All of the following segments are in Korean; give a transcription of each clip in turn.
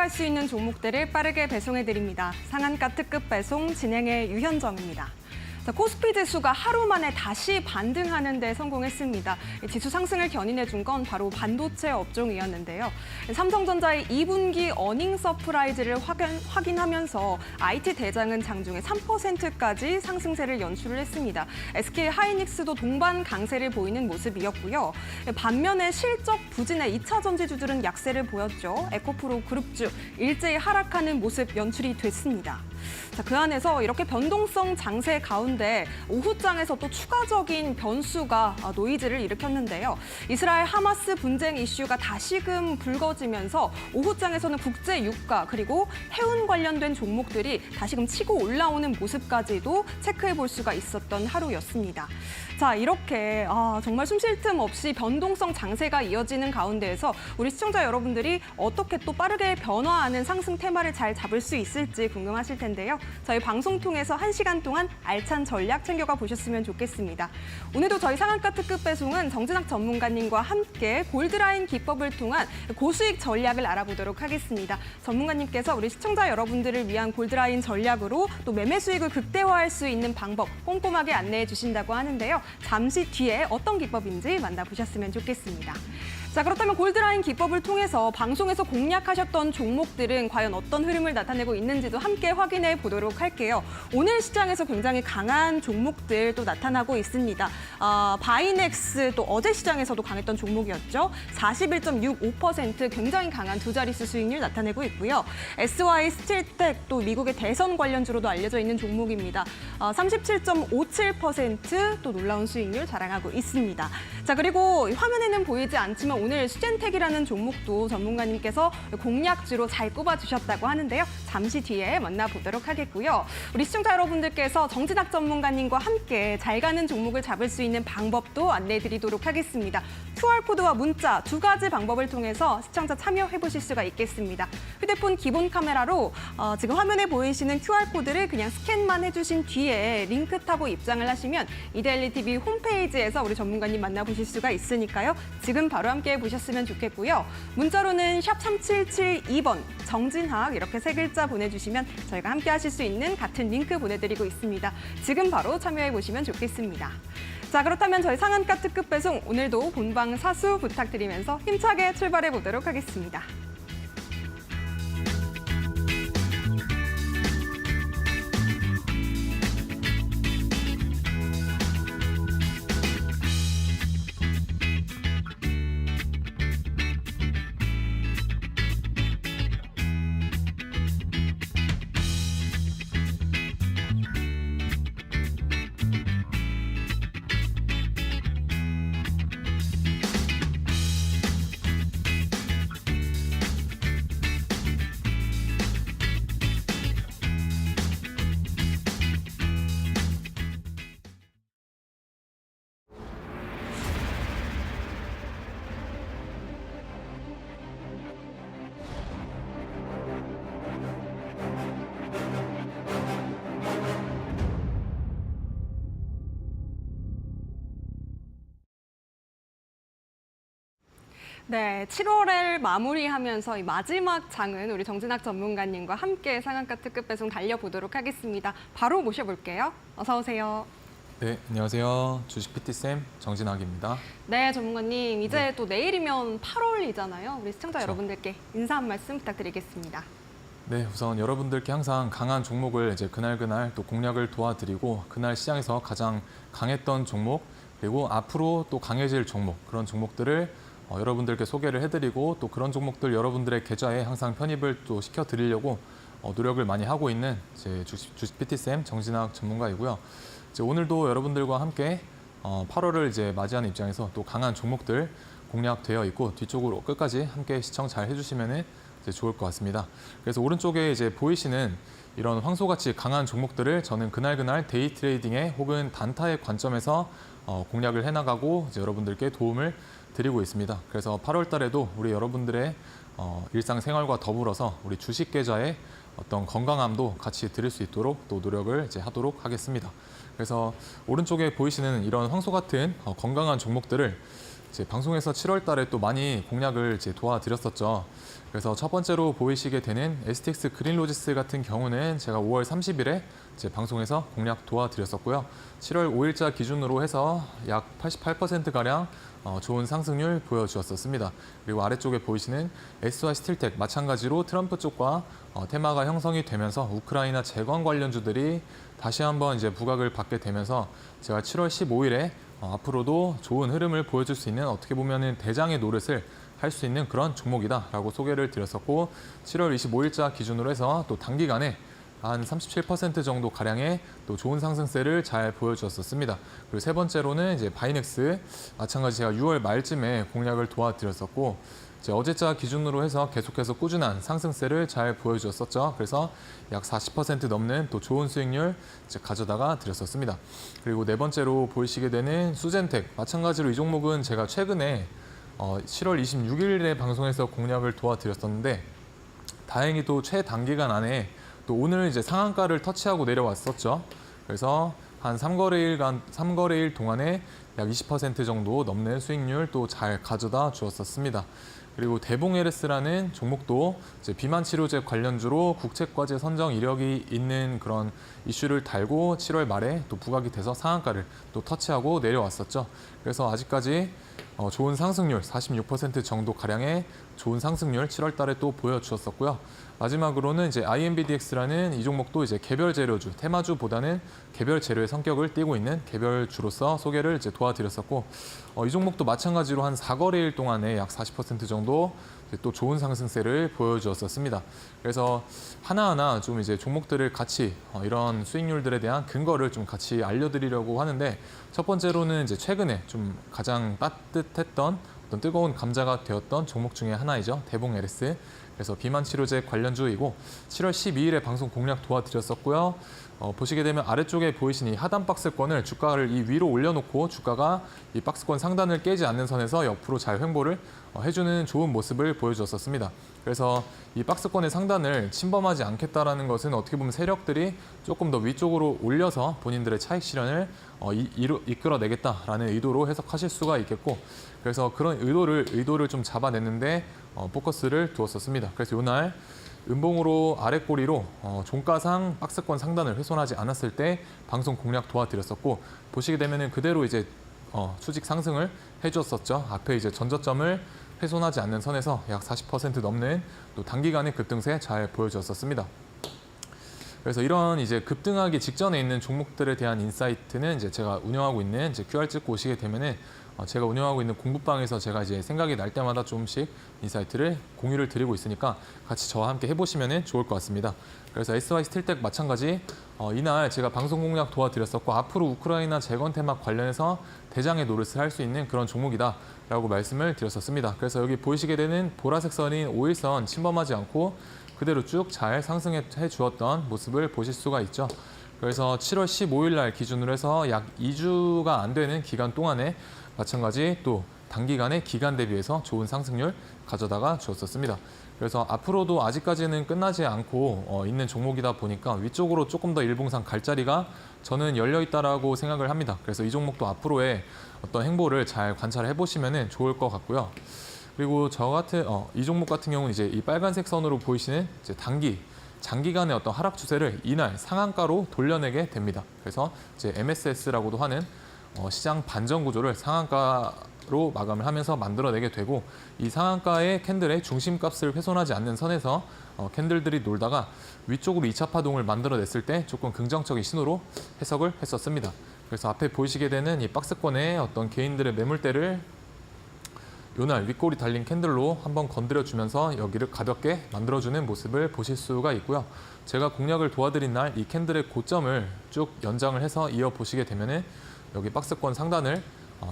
올라갈 수 있는 종목들을 빠르게 배송해드립니다. 상한가 특급 배송 진행의 유현정입니다. 코스피 지수가 하루 만에 다시 반등하는 데 성공했습니다. 지수 상승을 견인해준 건 바로 반도체 업종이었는데요. 삼성전자의 2분기 어닝 서프라이즈를 확인하면서 IT 대장은 장중에 3%까지 상승세를 연출을 했습니다. SK 하이닉스도 동반 강세를 보이는 모습이었고요. 반면에 실적 부진의 2차 전지주들은 약세를 보였죠. 에코프로 그룹주 일제히 하락하는 모습 연출이 됐습니다. 그 안에서 이렇게 변동성 장세 가운데 오후장에서 또 추가적인 변수가 노이즈를 일으켰는데요. 이스라엘 하마스 분쟁 이슈가 다시금 불거지면서 오후장에서는 국제 유가 그리고 해운 관련된 종목들이 다시금 치고 올라오는 모습까지도 체크해 볼 수가 있었던 하루였습니다. 자, 이렇게 정말 숨 쉴 틈 없이 변동성 장세가 이어지는 가운데에서 우리 시청자 여러분들이 어떻게 또 빠르게 변화하는 상승 테마를 잘 잡을 수 있을지 궁금하실 텐데요. 저희 방송 통해서 1시간 동안 알찬 전략 챙겨가 보셨으면 좋겠습니다. 오늘도 저희 상한가 특급 배송은 정진학 전문가님과 함께 골드라인 기법을 통한 고수익 전략을 알아보도록 하겠습니다. 전문가님께서 우리 시청자 여러분들을 위한 골드라인 전략으로 또 매매 수익을 극대화할 수 있는 방법 꼼꼼하게 안내해 주신다고 하는데요. 잠시 뒤에 어떤 기법인지 만나보셨으면 좋겠습니다. 자, 그렇다면 골드라인 기법을 통해서 방송에서 공략하셨던 종목들은 과연 어떤 흐름을 나타내고 있는지도 함께 확인해 보도록 할게요. 오늘 시장에서 굉장히 강한 종목들 또 나타나고 있습니다. 바이넥스 또 어제 시장에서도 강했던 종목이었죠. 41.65% 굉장히 강한 두 자릿수 수익률 나타내고 있고요. SY 스틸텍 또 미국의 대선 관련주로도 알려져 있는 종목입니다. 37.57% 또 놀라운 수익률 자랑하고 있습니다. 자, 그리고 화면에는 보이지 않지만 오늘 수젠텍이라는 종목도 전문가님께서 공략주로 잘 꼽아주셨다고 하는데요. 잠시 뒤에 만나보도록 하겠고요. 우리 시청자 여러분들께서 정진학 전문가님과 함께 잘 가는 종목을 잡을 수 있는 방법도 안내해드리도록 하겠습니다. QR코드와 문자 두 가지 방법을 통해서 시청자 참여해보실 수가 있겠습니다. 휴대폰 기본 카메라로 지금 화면에 보이시는 QR코드를 그냥 스캔만 해주신 뒤에 링크 타고 입장을 하시면 이데일리TV 홈페이지에서 우리 전문가님 만나보실 수가 있으니까요. 지금 바로 함께 보셨으면 좋겠고요. 문자로는 샵 3772번 정진학 이렇게 세 글자 보내주시면 저희가 함께 하실 수 있는 같은 링크 보내드리고 있습니다. 지금 바로 참여해보시면 좋겠습니다. 자, 그렇다면 저희 상한가 특급 배송 오늘도 본방 사수 부탁드리면서 힘차게 출발해보도록 하겠습니다. 네, 7월을 마무리하면서 이 마지막 장은 우리 정진학 전문가님과 함께 상한가 특급 배송 달려보도록 하겠습니다. 바로 모셔볼게요. 어서 오세요. 네, 안녕하세요. 주식 PT쌤 정진학입니다. 네, 전문가님. 이제 또 내일이면 8월이잖아요. 우리 시청자 여러분들께 인사 한 말씀 부탁드리겠습니다. 네, 우선 여러분들께 항상 강한 종목을 이제 그날 또 공략을 도와드리고 그날 시장에서 가장 강했던 종목 그리고 앞으로 또 강해질 종목 그런 종목들을 여러분들께 소개를 해드리고 또 그런 종목들 여러분들의 계좌에 항상 편입을 또 시켜드리려고 노력을 많이 하고 있는 제 주식 PT쌤 정진학 전문가이고요. 이제 오늘도 여러분들과 함께 8월을 이제 맞이하는 입장에서 또 강한 종목들 공략되어 있고 뒤쪽으로 끝까지 함께 시청 잘 해주시면 이제 좋을 것 같습니다. 그래서 오른쪽에 이제 보이시는 이런 황소같이 강한 종목들을 저는 그날 데이 트레이딩에 혹은 단타의 관점에서 공략을 해나가고 이제 여러분들께 도움을 드리고 있습니다. 그래서 8월 달에도 우리 여러분들의 일상생활과 더불어서 우리 주식 계좌의 어떤 건강함도 같이 드릴 수 있도록 또 노력을 이제 하도록 하겠습니다. 그래서 오른쪽에 보이시는 이런 황소 같은 건강한 종목들을 이제 방송에서 7월 달에 또 많이 공략을 이제 도와드렸었죠. 그래서 첫 번째로 보이시게 되는 STX 그린로지스 같은 경우는 제가 5월 30일에 제 방송에서 공략 도와드렸었고요. 7월 5일자 기준으로 해서 약 88%가량 좋은 상승률 보여주었었습니다. 그리고 아래쪽에 보이시는 SY 스틸텍 마찬가지로 트럼프 쪽과 테마가 형성이 되면서 우크라이나 재건 관련주들이 다시 한번 이제 부각을 받게 되면서 제가 7월 15일에 앞으로도 좋은 흐름을 보여줄 수 있는 어떻게 보면은 대장의 노릇을 할 수 있는 그런 종목이다라고 소개를 드렸었고 7월 25일자 기준으로 해서 또 단기간에 한 37% 정도 가량의 또 좋은 상승세를 잘 보여주었었습니다. 그리고 세 번째로는 이제 바이넥스 마찬가지 제가 6월 말쯤에 공략을 도와드렸었고 이제 어제자 기준으로 해서 계속해서 꾸준한 상승세를 잘 보여주었었죠. 그래서 약 40% 넘는 또 좋은 수익률 이제 가져다가 드렸었습니다. 그리고 네 번째로 보이시게 되는 수젠텍 마찬가지로 이 종목은 제가 최근에 7월 26일에 방송에서 공략을 도와드렸었는데 다행히도 최단기간 안에 또 오늘 이제 상한가를 터치하고 내려왔었죠. 그래서 한 3거래일 동안에 약 20% 정도 넘는 수익률 또 잘 가져다 주었었습니다. 그리고 대봉에르스라는 종목도 이제 비만 치료제 관련주로 국책과제 선정 이력이 있는 그런 이슈를 달고 7월 말에 또 부각이 돼서 상한가를 또 터치하고 내려왔었죠. 그래서 아직까지 좋은 상승률 46% 정도 가량의 좋은 상승률 7월 달에 또 보여주었었고요. 마지막으로는 이제 IMBDX라는 이 종목도 이제 개별 재료주, 테마주보다는 개별 재료의 성격을 띠고 있는 개별주로서 소개를 이제 도와드렸었고, 이 종목도 마찬가지로 한 4거래일 동안에 약 40% 정도 또 좋은 상승세를 보여주었었습니다. 그래서 하나하나 좀 이제 종목들을 같이 이런 수익률들에 대한 근거를 좀 같이 알려드리려고 하는데 첫 번째로는 이제 최근에 좀 가장 따뜻했던 어떤 뜨거운 감자가 되었던 종목 중에 하나이죠. 대봉에르스. 그래서 비만 치료제 관련주이고 7월 12일에 방송 공략 도와드렸었고요. 보시게 되면 아래쪽에 보이시는 이 하단 박스권을 주가를 이 위로 올려놓고 주가가 이 박스권 상단을 깨지 않는 선에서 옆으로 잘 횡보를 해주는 좋은 모습을 보여주었습니다. 그래서 이 박스권의 상단을 침범하지 않겠다라는 것은 어떻게 보면 세력들이 조금 더 위쪽으로 올려서 본인들의 차익 실현을 이끌어내겠다라는 의도로 해석하실 수가 있겠고, 그래서 그런 의도를 좀 잡아냈는데 포커스를 두었었습니다. 그래서 이날 음봉으로 아랫꼬리로 종가상 박스권 상단을 훼손하지 않았을 때 방송 공략 도와드렸었고, 보시게 되면은 그대로 이제 수직 상승을 해주었었죠. 앞에 이제 전저점을 훼손하지 않는 선에서 약 40% 넘는 또 단기간의 급등세 잘 보여주었었습니다. 그래서 이런 이제 급등하기 직전에 있는 종목들에 대한 인사이트는 이제 제가 운영하고 있는 이제 QR 찍고 오시게 되면은 제가 운영하고 있는 공부방에서 제가 이제 생각이 날 때마다 조금씩 인사이트를 공유를 드리고 있으니까 같이 저와 함께 해보시면 좋을 것 같습니다. 그래서 SY 스틸텍 마찬가지 이날 제가 방송 공략 도와드렸었고 앞으로 우크라이나 재건 테마 관련해서 대장의 노릇을 할 수 있는 그런 종목이다라고 말씀을 드렸었습니다. 그래서 여기 보이시게 되는 보라색 선인 5일선 침범하지 않고 그대로 쭉 잘 상승해 주었던 모습을 보실 수가 있죠. 그래서 7월 15일 날 기준으로 해서 약 2주가 안 되는 기간 동안에 마찬가지 또 단기간에 기간 대비해서 좋은 상승률 가져다가 주었었습니다. 그래서 앞으로도 아직까지는 끝나지 않고 있는 종목이다 보니까 위쪽으로 조금 더 일봉상 갈 자리가 저는 열려 있다라고 생각을 합니다. 그래서 이 종목도 앞으로의 어떤 행보를 잘 관찰해 보시면 좋을 것 같고요. 그리고 이 종목 같은 경우는 이제 이 빨간색 선으로 보이시는 이제 장기간의 어떤 하락 추세를 이날 상한가로 돌려내게 됩니다. 그래서 이제 MSS라고도 하는 시장 반전 구조를 상한가로 마감을 하면서 만들어내게 되고, 이 상한가의 캔들의 중심값을 훼손하지 않는 선에서 캔들들이 놀다가 위쪽으로 2차 파동을 만들어냈을 때 조금 긍정적인 신호로 해석을 했었습니다. 그래서 앞에 보이시게 되는 이 박스권의 어떤 개인들의 매물대를 요날 윗골이 달린 캔들로 한번 건드려주면서 여기를 가볍게 만들어주는 모습을 보실 수가 있고요. 제가 공략을 도와드린 날 이 캔들의 고점을 쭉 연장을 해서 이어보시게 되면은 여기 박스권 상단을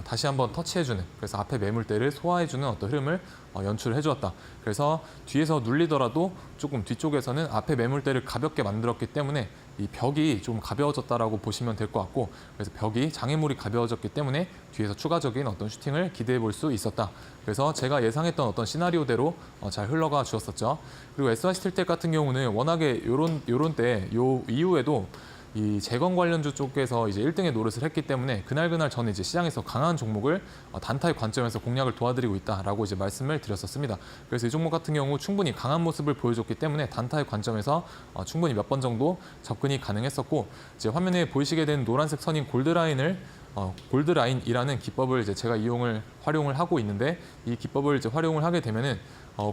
다시 한번 터치해주는, 그래서 앞에 매물대를 소화해주는 어떤 흐름을 연출해 주었다. 그래서 뒤에서 눌리더라도 조금 뒤쪽에서는 앞에 매물대를 가볍게 만들었기 때문에 이 벽이 좀 가벼워졌다라고 보시면 될 것 같고, 그래서 벽이 장애물이 가벼워졌기 때문에 뒤에서 추가적인 어떤 슈팅을 기대해 볼 수 있었다. 그래서 제가 예상했던 어떤 시나리오대로 잘 흘러가 주었었죠. 그리고 SY 스틸텍 같은 경우는 워낙에 요런 때 요 이후에도 이 재건 관련주 쪽에서 이제 1등의 노릇을 했기 때문에 그날 저는 이제 시장에서 강한 종목을 단타의 관점에서 공략을 도와드리고 있다라고 이제 말씀을 드렸었습니다. 그래서 이 종목 같은 경우 충분히 강한 모습을 보여줬기 때문에 단타의 관점에서 충분히 몇 번 정도 접근이 가능했었고, 이제 화면에 보이시게 된 노란색 선인 골드라인이라는 기법을 이제 제가 활용을 하고 있는데, 이 기법을 이제 활용을 하게 되면은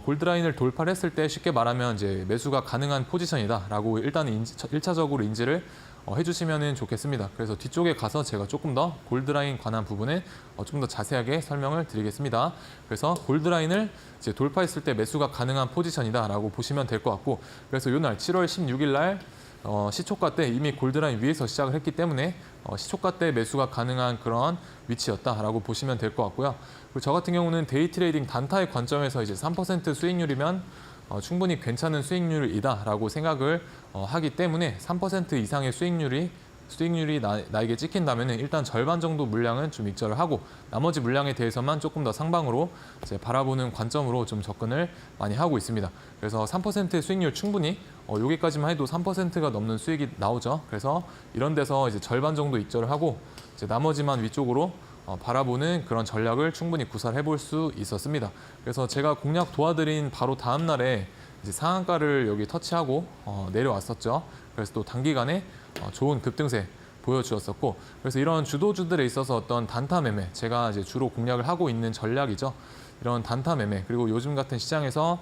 골드라인을 돌파를 했을 때 쉽게 말하면 이제 매수가 가능한 포지션이다라고 일단 1차적으로 인지를 해주시면 좋겠습니다. 그래서 뒤쪽에 가서 제가 조금 더 골드라인 관한 부분에 좀 더 자세하게 설명을 드리겠습니다. 그래서 골드라인을 이제 돌파했을 때 매수가 가능한 포지션이다라고 보시면 될 것 같고, 그래서 이날 7월 16일 날 시초가 때 이미 골드라인 위에서 시작을 했기 때문에 시초가 때 매수가 가능한 그런 위치였다라고 보시면 될 것 같고요. 그리고 저 같은 경우는 데이 트레이딩 단타의 관점에서 이제 3% 수익률이면 충분히 괜찮은 수익률이다라고 생각을 하기 때문에 3% 이상의 수익률이 나에게 찍힌다면 일단 절반 정도 물량은 좀 익절을 하고, 나머지 물량에 대해서만 조금 더 상방으로 이제 바라보는 관점으로 좀 접근을 많이 하고 있습니다. 그래서 3%의 수익률 충분히 여기까지만 해도 3%가 넘는 수익이 나오죠. 그래서 이런 데서 이제 절반 정도 익절을 하고 이제 나머지만 위쪽으로 바라보는 그런 전략을 충분히 구사를 해볼 수 있었습니다. 그래서 제가 공략 도와드린 바로 다음 날에 이제 상한가를 여기 터치하고 내려왔었죠. 그래서 또 단기간에 좋은 급등세 보여주었었고, 그래서 이런 주도주들에 있어서 어떤 단타 매매, 제가 이제 주로 공략을 하고 있는 전략이죠. 이런 단타 매매, 그리고 요즘 같은 시장에서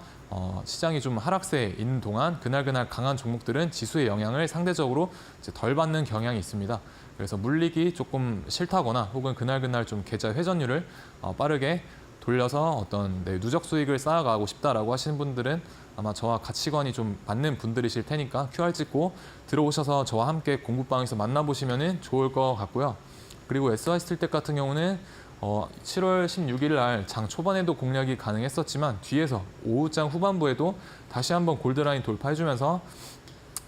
시장이 좀 하락세에 있는 동안 그날 강한 종목들은 지수의 영향을 상대적으로 이제 덜 받는 경향이 있습니다. 그래서 물리기 조금 싫다거나 혹은 그날 좀 계좌 회전율을 빠르게 돌려서 어떤 누적 수익을 쌓아가고 싶다라고 하시는 분들은 아마 저와 가치관이 좀 맞는 분들이실 테니까 QR 찍고 들어오셔서 저와 함께 공부방에서 만나보시면 좋을 것 같고요. 그리고 SY스틸텍 같은 경우는 7월 16일 날 장 초반에도 공략이 가능했었지만 뒤에서 오후장 후반부에도 다시 한번 골드라인 돌파해주면서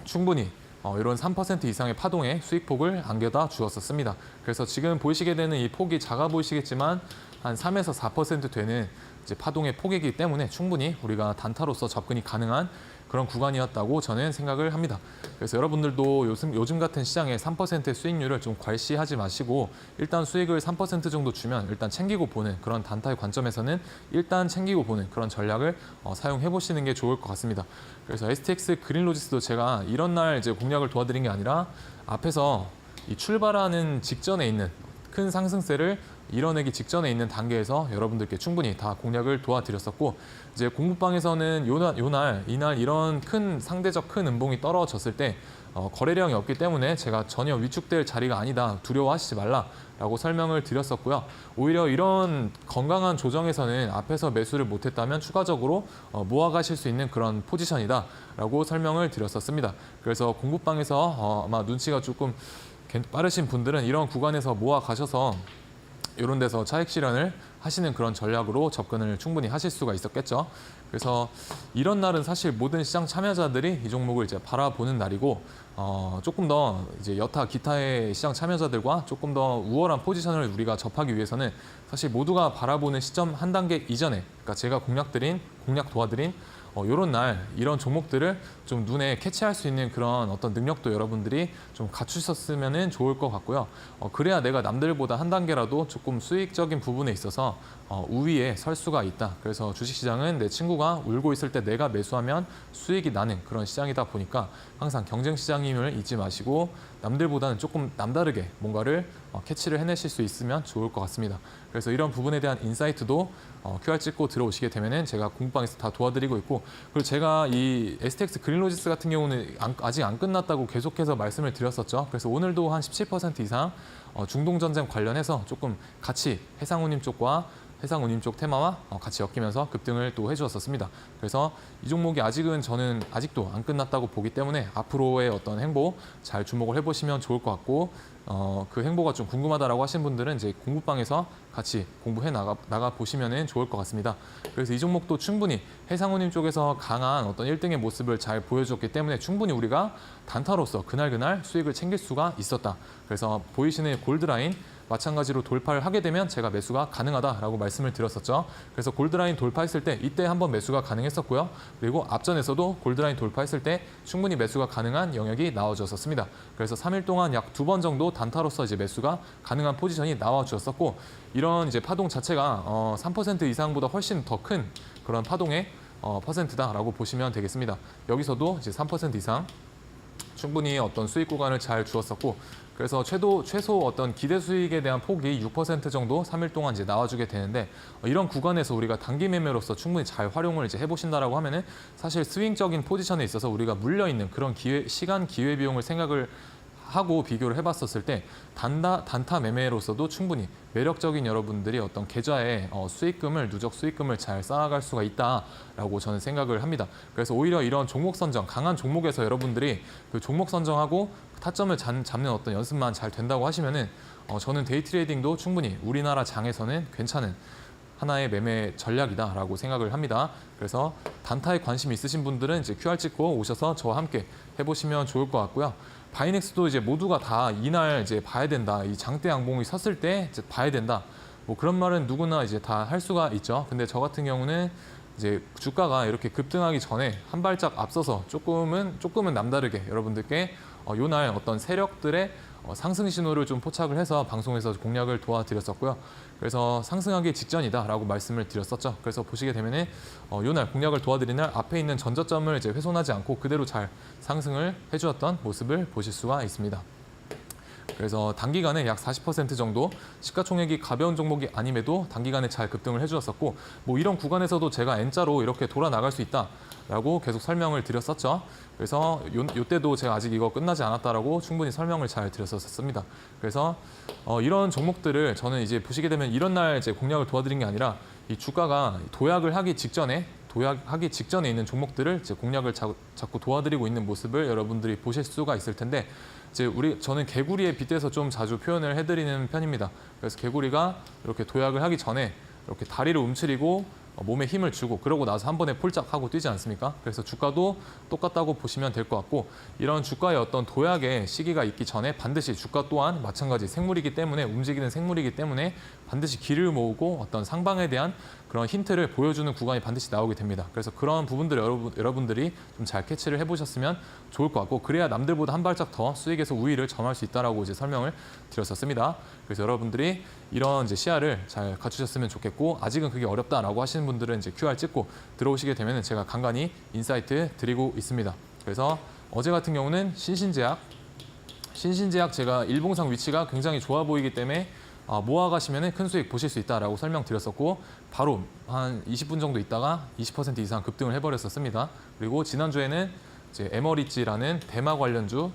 충분히 이런 3% 이상의 파동에 수익폭을 안겨다 주었었습니다. 그래서 지금 보이시게 되는 이 폭이 작아 보이시겠지만 한 3에서 4% 되는 이제 파동의 폭이기 때문에 충분히 우리가 단타로서 접근이 가능한 그런 구간이었다고 저는 생각을 합니다. 그래서 여러분들도 요즘 같은 시장에 3%의 수익률을 좀 괄시하지 마시고 일단 수익을 3% 정도 주면 일단 챙기고 보는 그런 단타의 관점에서는 일단 챙기고 보는 그런 전략을 사용해 보시는 게 좋을 것 같습니다. 그래서 STX 그린로지스도 제가 이런 날 이제 공략을 도와드린 게 아니라 앞에서 이 출발하는 직전에 있는 큰 상승세를 이뤄내기 직전에 있는 단계에서 여러분들께 충분히 다 공략을 도와드렸었고, 이제 공부방에서는 이날 이런 상대적 큰 음봉이 떨어졌을 때 거래량이 없기 때문에 제가 전혀 위축될 자리가 아니다, 두려워하시지 말라라고 설명을 드렸었고요. 오히려 이런 건강한 조정에서는 앞에서 매수를 못했다면 추가적으로 모아가실 수 있는 그런 포지션이다라고 설명을 드렸었습니다. 그래서 공부방에서 아마 눈치가 조금 빠르신 분들은 이런 구간에서 모아가셔서 이런 데서 차익 실현을 하시는 그런 전략으로 접근을 충분히 하실 수가 있었겠죠. 그래서 이런 날은 사실 모든 시장 참여자들이 이 종목을 이제 바라보는 날이고, 조금 더 이제 여타 기타의 시장 참여자들과 조금 더 우월한 포지션을 우리가 접하기 위해서는 사실 모두가 바라보는 시점 한 단계 이전에, 그러니까 제가 공략 도와드린 이런 종목들을 좀 눈에 캐치할 수 있는 그런 어떤 능력도 여러분들이 좀 갖추셨으면 좋을 것 같고요. 그래야 내가 남들보다 한 단계라도 조금 수익적인 부분에 있어서 우위에 설 수가 있다. 그래서 주식시장은 내 친구가 울고 있을 때 내가 매수하면 수익이 나는 그런 시장이다 보니까 항상 경쟁시장임을 잊지 마시고 남들보다는 조금 남다르게 뭔가를 캐치를 해내실 수 있으면 좋을 것 같습니다. 그래서 이런 부분에 대한 인사이트도 QR 찍고 들어오시게 되면은 제가 공부방에서 다 도와드리고 있고, 그리고 제가 이 STX 그린로지스 같은 경우는 아직 안 끝났다고 계속해서 말씀을 드렸었죠. 그래서 오늘도 한 17% 이상 중동전쟁 관련해서 조금 같이 해상우님 쪽 테마와 같이 엮이면서 급등을 또 해주었었습니다. 그래서 이 종목이 저는 아직도 안 끝났다고 보기 때문에 앞으로의 어떤 행보 잘 주목을 해보시면 좋을 것 같고, 그 행보가 좀 궁금하다라고 하신 분들은 이제 공부방에서 같이 공부해 나가 보시면 좋을 것 같습니다. 그래서 이 종목도 충분히 해상우님 쪽에서 강한 어떤 1등의 모습을 잘 보여줬기 때문에 충분히 우리가 단타로서 그날 수익을 챙길 수가 있었다. 그래서 보이시는 골드라인 마찬가지로 돌파를 하게 되면 제가 매수가 가능하다라고 말씀을 드렸었죠. 그래서 골드라인 돌파했을 때 이때 한번 매수가 가능했었고요. 그리고 앞전에서도 골드라인 돌파했을 때 충분히 매수가 가능한 영역이 나와주었습니다. 그래서 3일 동안 약 2번 정도 단타로서 이제 매수가 가능한 포지션이 나와주었었고, 이런 이제 파동 자체가 3% 이상보다 훨씬 더 큰 그런 파동의 퍼센트다라고 보시면 되겠습니다. 여기서도 이제 3% 이상 충분히 어떤 수익 구간을 잘 주었었고, 그래서 최소 어떤 기대 수익에 대한 폭이 6% 정도 3일 동안 이제 나와주게 되는데, 이런 구간에서 우리가 단기 매매로서 충분히 잘 활용을 이제 해보신다라고 하면은 사실 스윙적인 포지션에 있어서 우리가 물려 있는 그런 시간 기회 비용을 생각을 하고 비교를 해봤었을 때 단타 매매로서도 충분히 매력적인 여러분들이 어떤 계좌에 수익금을 누적 수익금을 잘 쌓아갈 수가 있다라고 저는 생각을 합니다. 그래서 오히려 이런 종목 선정, 강한 종목에서 여러분들이 그 종목 선정하고 타점을 잡는 어떤 연습만 잘 된다고 하시면은 저는 데이 트레이딩도 충분히 우리나라 장에서는 괜찮은 하나의 매매 전략이다라고 생각을 합니다. 그래서 단타에 관심 있으신 분들은 이제 QR 찍고 오셔서 저와 함께 해보시면 좋을 것 같고요. 바이넥스도 이제 모두가 다 이날 이제 봐야 된다. 이 장대 양봉이 섰을 때 이제 봐야 된다. 뭐 그런 말은 누구나 이제 다 할 수가 있죠. 근데 저 같은 경우는 이제 주가가 이렇게 급등하기 전에 한 발짝 앞서서 조금은 남다르게 여러분들께 요날 어떤 세력들의 상승 신호를 좀 포착을 해서 방송에서 공략을 도와드렸었고요. 그래서 상승하기 직전이다라고 말씀을 드렸었죠. 그래서 보시게 되면은 요날 공략을 도와드린 날 앞에 있는 전저점을 이제 훼손하지 않고 그대로 잘 상승을 해주었던 모습을 보실 수가 있습니다. 그래서 단기간에 약 40% 정도 시가총액이 가벼운 종목이 아님에도 단기간에 잘 급등을 해주었었고, 뭐 이런 구간에서도 제가 N자로 이렇게 돌아 나갈 수 있다라고 계속 설명을 드렸었죠. 그래서 요때도 제가 아직 이거 끝나지 않았다라고 충분히 설명을 잘 드렸었습니다. 그래서 이런 종목들을 저는 이제 보시게 되면 이런 날 이제 공략을 도와드린 게 아니라 이 주가가 도약하기 직전에 있는 종목들을 이제 공략을 자꾸 도와드리고 있는 모습을 여러분들이 보실 수가 있을 텐데, 이제 저는 개구리에 빗대서 좀 자주 표현을 해드리는 편입니다. 그래서 개구리가 이렇게 도약을 하기 전에 이렇게 다리를 움츠리고 몸에 힘을 주고 그러고 나서 한 번에 폴짝 하고 뛰지 않습니까? 그래서 주가도 똑같다고 보시면 될 것 같고, 이런 주가의 어떤 도약의 시기가 있기 전에 반드시 주가 또한 마찬가지 생물이기 때문에, 움직이는 생물이기 때문에 반드시 기를 모으고 어떤 상방에 대한 그런 힌트를 보여주는 구간이 반드시 나오게 됩니다. 그래서 그런 부분들을 여러분들이 좀 잘 캐치를 해보셨으면 좋을 것 같고, 그래야 남들보다 한 발짝 더 수익에서 우위를 점할 수 있다라고 이제 설명을 드렸었습니다. 그래서 여러분들이 이런 이제 시야를 잘 갖추셨으면 좋겠고, 아직은 그게 어렵다라고 하시는 분들은 이제 QR 찍고 들어오시게 되면 제가 간간히 인사이트 드리고 있습니다. 그래서 어제 같은 경우는 신신제약 제가 일봉상 위치가 굉장히 좋아 보이기 때문에 모아가시면 큰 수익 보실 수 있다라고 설명드렸었고, 바로 한 20분 정도 있다가 20% 이상 급등을 해버렸었습니다. 그리고 지난주에는 이제 에머리지라는 대마 관련주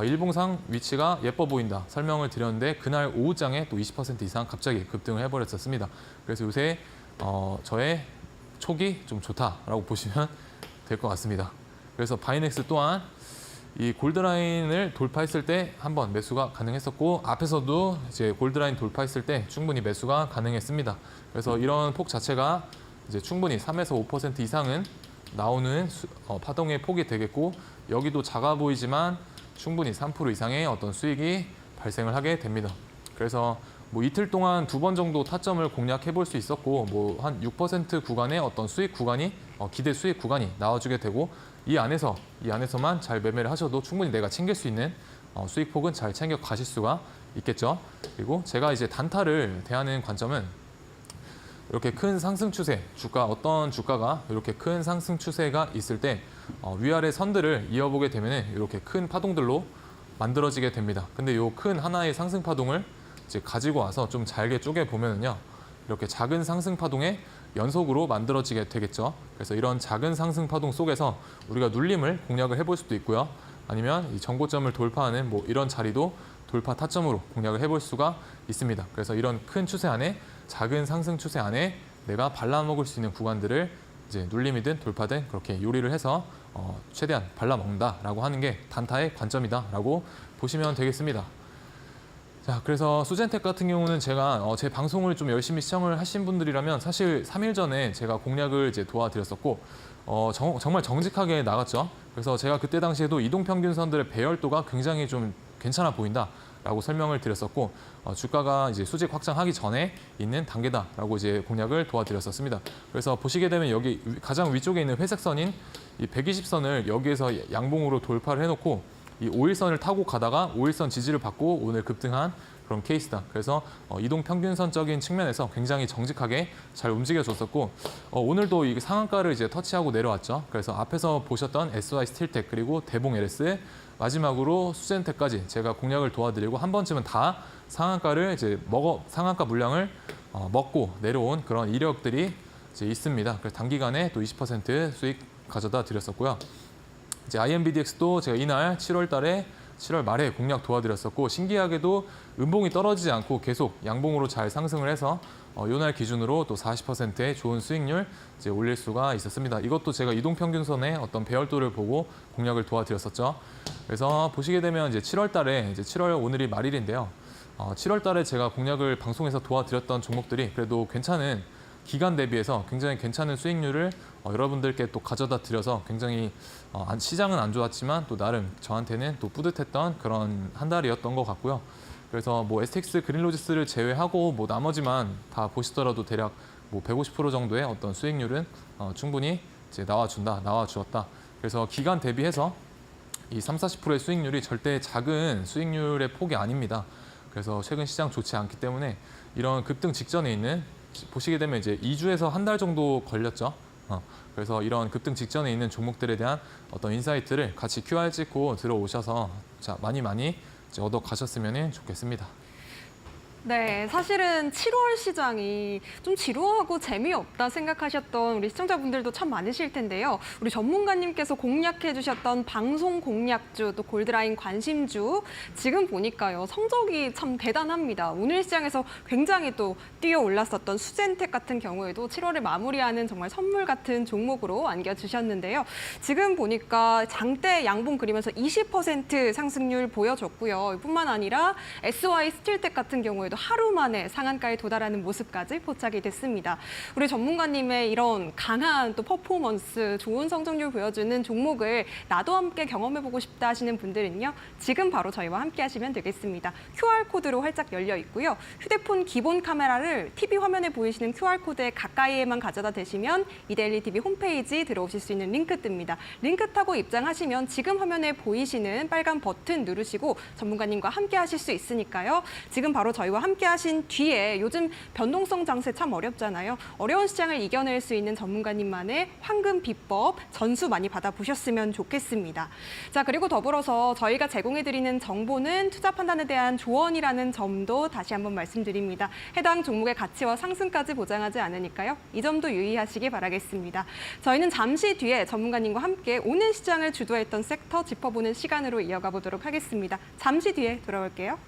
일봉상 위치가 예뻐 보인다 설명을 드렸는데, 그날 오후장에 또 20% 이상 갑자기 급등을 해버렸었습니다. 그래서 요새 저의 촉이 좀 좋다라고 보시면 될 것 같습니다. 그래서 바이넥스 또한 이 골드라인을 돌파했을 때 한번 매수가 가능했었고, 앞에서도 이제 골드라인 돌파했을 때 충분히 매수가 가능했습니다. 그래서 이런 폭 자체가 이제 충분히 3에서 5% 이상은 나오는 파동의 폭이 되겠고, 여기도 작아 보이지만 충분히 3% 이상의 어떤 수익이 발생을 하게 됩니다. 그래서 뭐 이틀 동안 2번 정도 타점을 공략해 볼 수 있었고, 뭐 한 6% 구간의 어떤 수익 구간이 기대 수익 구간이 나와주게 되고, 이 안에서만 잘 매매를 하셔도 충분히 내가 챙길 수 있는 수익 폭은 잘 챙겨 가실 수가 있겠죠. 그리고 제가 이제 단타를 대하는 관점은 이렇게 큰 상승 추세, 어떤 주가가 이렇게 큰 상승 추세가 있을 때 위아래 선들을 이어보게 되면 이렇게 큰 파동들로 만들어지게 됩니다. 근데 이 큰 하나의 상승 파동을 이제 가지고 와서 좀 잘게 쪼개 보면은요, 이렇게 작은 상승 파동의 연속으로 만들어지게 되겠죠. 그래서 이런 작은 상승 파동 속에서 우리가 눌림을 공략을 해볼 수도 있고요. 아니면 이 전고점을 돌파하는 뭐 이런 자리도 돌파 타점으로 공략을 해볼 수가 있습니다. 그래서 이런 큰 추세 안에, 작은 상승 추세 안에 내가 발라먹을 수 있는 구간들을 이제 눌림이든 돌파든 그렇게 요리를 해서 최대한 발라먹는다라고 하는 게 단타의 관점이다라고 보시면 되겠습니다. 자, 그래서 수젠텍 같은 경우는 제가 제 방송을 좀 열심히 시청을 하신 분들이라면 사실 3일 전에 제가 공략을 이제 도와드렸었고, 정말 정직하게 나갔죠. 그래서 제가 그때 당시에도 이동평균선들의 배열도가 굉장히 좀 괜찮아 보인다 라고 설명을 드렸었고 주가가 이제 수직 확장하기 전에 있는 단계다라고 이제 공략을 도와드렸었습니다. 그래서 보시게 되면 여기 가장 위쪽에 있는 회색 선인 이 120선을 여기에서 양봉으로 돌파를 해놓고 이 5일선을 타고 가다가 5일선 지지를 받고 오늘 급등한 그런 케이스다. 그래서 이동 평균선적인 측면에서 굉장히 정직하게 잘 움직여줬었고 오늘도 이 상한가를 이제 터치하고 내려왔죠. 그래서 앞에서 보셨던 SY 스틸텍 그리고 대봉 LS 마지막으로 수젠텍까지 제가 공략을 도와드리고 한 번쯤은 다 상한가를 이제 상한가 물량을 먹고 내려온 그런 이력들이 이제 있습니다. 그래서 단기간에 또 20% 수익 가져다 드렸었고요. 이제 IMBDX도 제가 이날 7월 말에 공략 도와드렸었고 신기하게도 음봉이 떨어지지 않고 계속 양봉으로 잘 상승을 해서 이날 기준으로 또 40%의 좋은 수익률 이제 올릴 수가 있었습니다. 이것도 제가 이동평균선의 어떤 배열도를 보고 공략을 도와드렸었죠. 그래서 보시게 되면 이제 7월 달에 이제 7월 오늘이 말일인데요. 7월 달에 제가 공략을 방송에서 도와드렸던 종목들이 그래도 괜찮은 기간 대비해서 굉장히 괜찮은 수익률을 여러분들께 또 가져다 드려서 굉장히 시장은 안 좋았지만 또 나름 저한테는 또 뿌듯했던 그런 한 달이었던 것 같고요. 그래서 뭐 STX 그린로지스를 제외하고 뭐 나머지만 다 보시더라도 대략 뭐 150% 정도의 어떤 수익률은 충분히 이제 나와주었다. 그래서 기간 대비해서 이 30~40%의 수익률이 절대 작은 수익률의 폭이 아닙니다. 그래서 최근 시장 좋지 않기 때문에 이런 급등 직전에 있는 보시게 되면 이제 2주에서 한 달 정도 걸렸죠. 그래서 이런 급등 직전에 있는 종목들에 대한 어떤 인사이트를 같이 QR 찍고 들어오셔서 많이 이제 얻어 가셨으면 좋겠습니다. 네, 사실은 7월 시장이 좀 지루하고 재미없다 생각하셨던 우리 시청자분들도 참 많으실 텐데요. 우리 전문가님께서 공략해 주셨던 방송 공략주, 또 골드라인 관심주, 지금 보니까요, 성적이 참 대단합니다. 오늘 시장에서 굉장히 또 뛰어 올랐었던 수젠텍 같은 경우에도 7월을 마무리하는 정말 선물 같은 종목으로 안겨주셨는데요. 지금 보니까 장대 양봉 그리면서 20% 상승률 보여줬고요. 뿐만 아니라 SY 스틸텍 같은 경우에도 하루 만에 상한가에 도달하는 모습까지 포착이 됐습니다. 우리 전문가님의 이런 강한 또 퍼포먼스, 좋은 성적률 보여주는 종목을 나도 함께 경험해보고 싶다 하시는 분들은요. 지금 바로 저희와 함께 하시면 되겠습니다. QR코드로 활짝 열려 있고요. 휴대폰 기본 카메라를 TV 화면에 보이시는 QR코드에 가까이에만 가져다 대시면 이데일리 TV 홈페이지 들어오실 수 있는 링크 뜹니다. 링크 타고 입장하시면 지금 화면에 보이시는 빨간 버튼 누르시고 전문가님과 함께 하실 수 있으니까요. 지금 바로 저희와 함께 하신 뒤에 요즘 변동성 장세 참 어렵잖아요. 어려운 시장을 이겨낼 수 있는 전문가님만의 황금 비법 전수 많이 받아보셨으면 좋겠습니다. 자, 그리고 더불어서 저희가 제공해드리는 정보는 투자 판단에 대한 조언이라는 점도 다시 한번 말씀드립니다. 해당 종목의 가치와 상승까지 보장하지 않으니까요. 이 점도 유의하시기 바라겠습니다. 저희는 잠시 뒤에 전문가님과 함께 오늘 시장을 주도했던 섹터 짚어보는 시간으로 이어가 보도록 하겠습니다. 잠시 뒤에 돌아올게요.